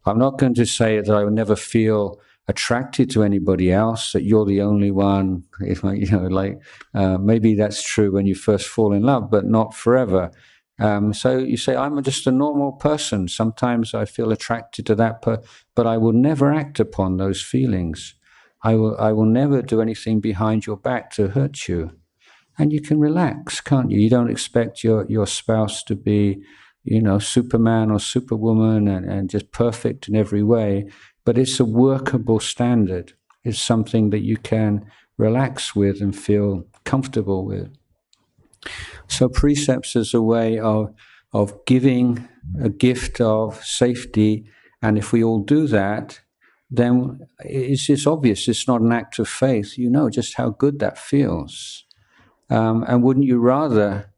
I'm not going to say that I will never feel attracted to anybody else, that you're the only one. Maybe that's true when you first fall in love, but not forever. So you say, I'm just a normal person. Sometimes I feel attracted to that person, but I will never act upon those feelings. I will never do anything behind your back to hurt you. And you can relax, can't you? You don't expect your spouse to be, Superman or Superwoman and just perfect in every way. But it's a workable standard. It's something that you can relax with and feel comfortable with. So precepts is a way of giving a gift of safety, and if we all do that, then it's obvious. It's not an act of faith. You know just how good that feels. And wouldn't you rather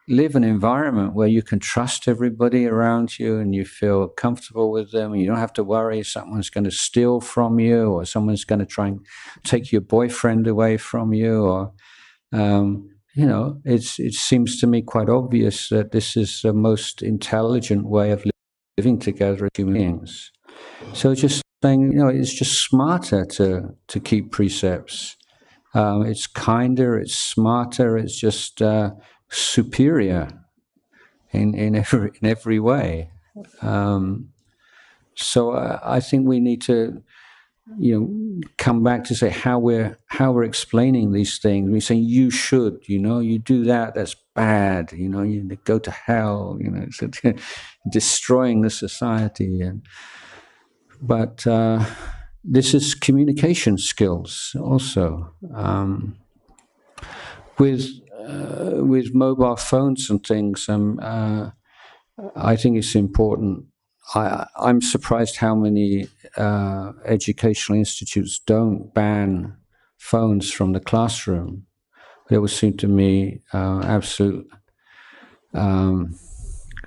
live an environment where you can trust everybody around you and you feel comfortable with them, and you don't have to worry someone's going to steal from you, or someone's going to try and take your boyfriend away from you, or it seems to me quite obvious that this is the most intelligent way of living together as human beings. So just saying, it's just smarter to keep precepts. It's kinder, it's smarter, it's just superior in every way. So I think we need to come back to say how we're explaining these things. We're saying you should, you do that's bad, you go to hell, it's destroying the society. But this is communication skills also. With with mobile phones and things, I think it's important. I'm surprised how many educational institutes don't ban phones from the classroom. It would seem to me absolute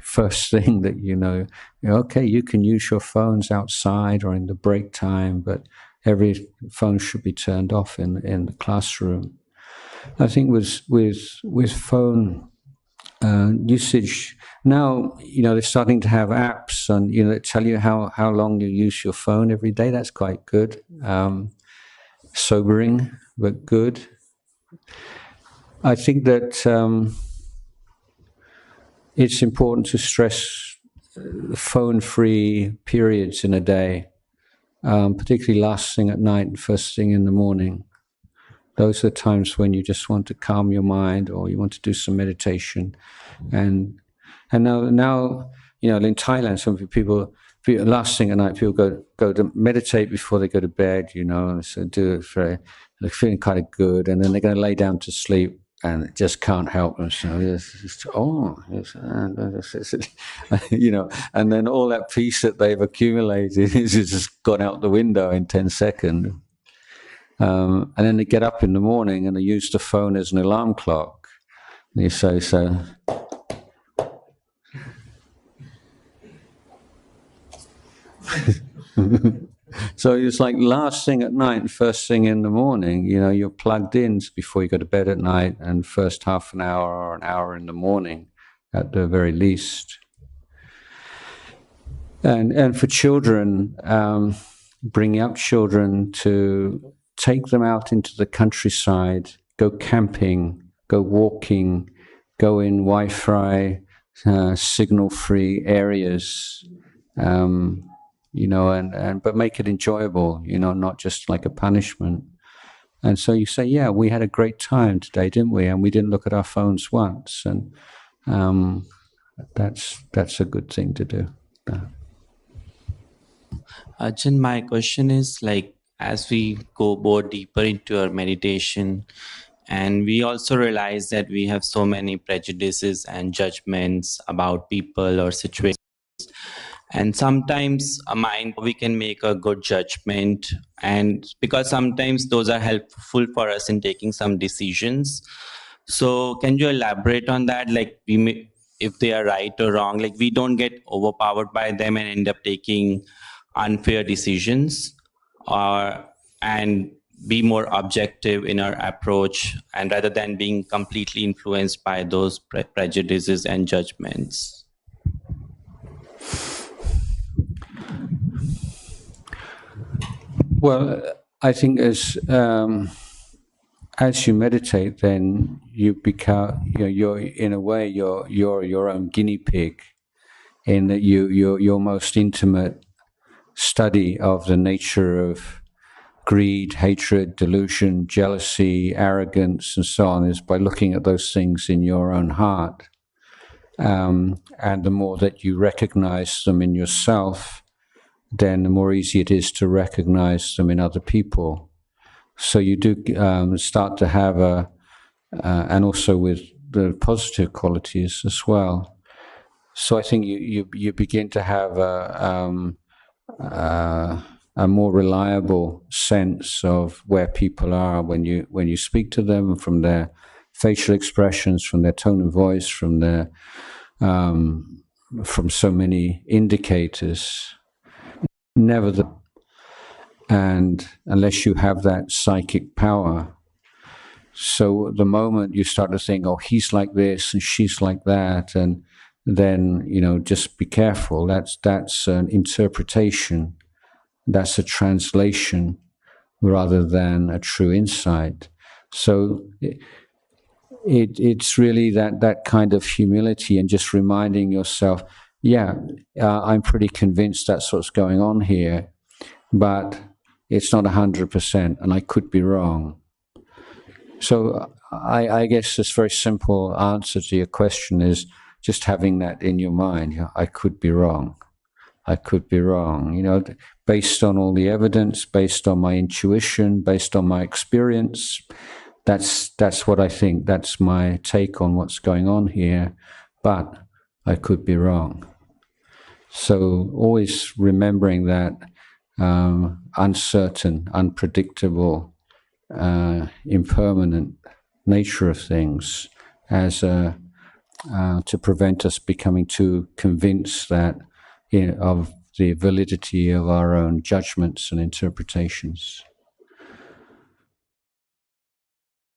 first thing that okay, you can use your phones outside or in the break time, but every phone should be turned off in the classroom. I think with phone usage now, they're starting to have apps and that tell you how long you use your phone every day. That's quite good, sobering but good. I think that it's important to stress phone-free periods in a day, particularly last thing at night and first thing in the morning. Those are times when you just want to calm your mind or you want to do some meditation. And now in Thailand, some people last thing at night, people go to meditate before they go to bed, so do it they're feeling kind of good, and then they're going to lay down to sleep and it just can't help themselves. And then all that peace that they've accumulated is just gone out the window in 10 seconds. And then they get up in the morning and they use the phone as an alarm clock. And you say, so so it's like last thing at night and first thing in the morning, you're plugged in before you go to bed at night, and first half an hour or an hour in the morning at the very least. And for children, bringing up children, to take them out into the countryside, go camping, go walking, go in Wi-Fi, signal-free areas, but make it enjoyable, not just like a punishment. And so you say, yeah, we had a great time today, didn't we? And we didn't look at our phones once. And that's a good thing to do. Ajahn, my question is, as we go more deeper into our meditation, and we also realize that we have so many prejudices and judgments about people or situations, and sometimes we can make a good judgment, and because sometimes those are helpful for us in taking some decisions. So can you elaborate on that? If they are right or wrong, we don't get overpowered by them and end up taking unfair decisions, and be more objective in our approach, and rather than being completely influenced by those prejudices and judgments. Well, I think as you meditate, then you become, you're in a way you're your own guinea pig, in that your most intimate study of the nature of greed, hatred, delusion, jealousy, arrogance, and so on is by looking at those things in your own heart. And the more that you recognize them in yourself, then the more easy it is to recognize them in other people. So you do start to have and also with the positive qualities as well. So I think you begin to have a more reliable sense of where people are when you speak to them, from their facial expressions, from their tone of voice, from their from so many indicators. And unless you have that psychic power, so the moment you start to think, oh, he's like this and she's like that, and then just be careful. That's an interpretation. That's a translation rather than a true insight. So it's really that kind of humility and just reminding yourself, I'm pretty convinced that's what's going on here, but it's not 100%, and I could be wrong. So I guess this very simple answer to your question is just having that in your mind. I could be wrong. I could be wrong, based on all the evidence, based on my intuition, based on my experience. That's what I think. That's my take on what's going on here, but I could be wrong. So always remembering that uncertain, unpredictable, impermanent nature of things as to prevent us becoming too convinced that of the validity of our own judgments and interpretations.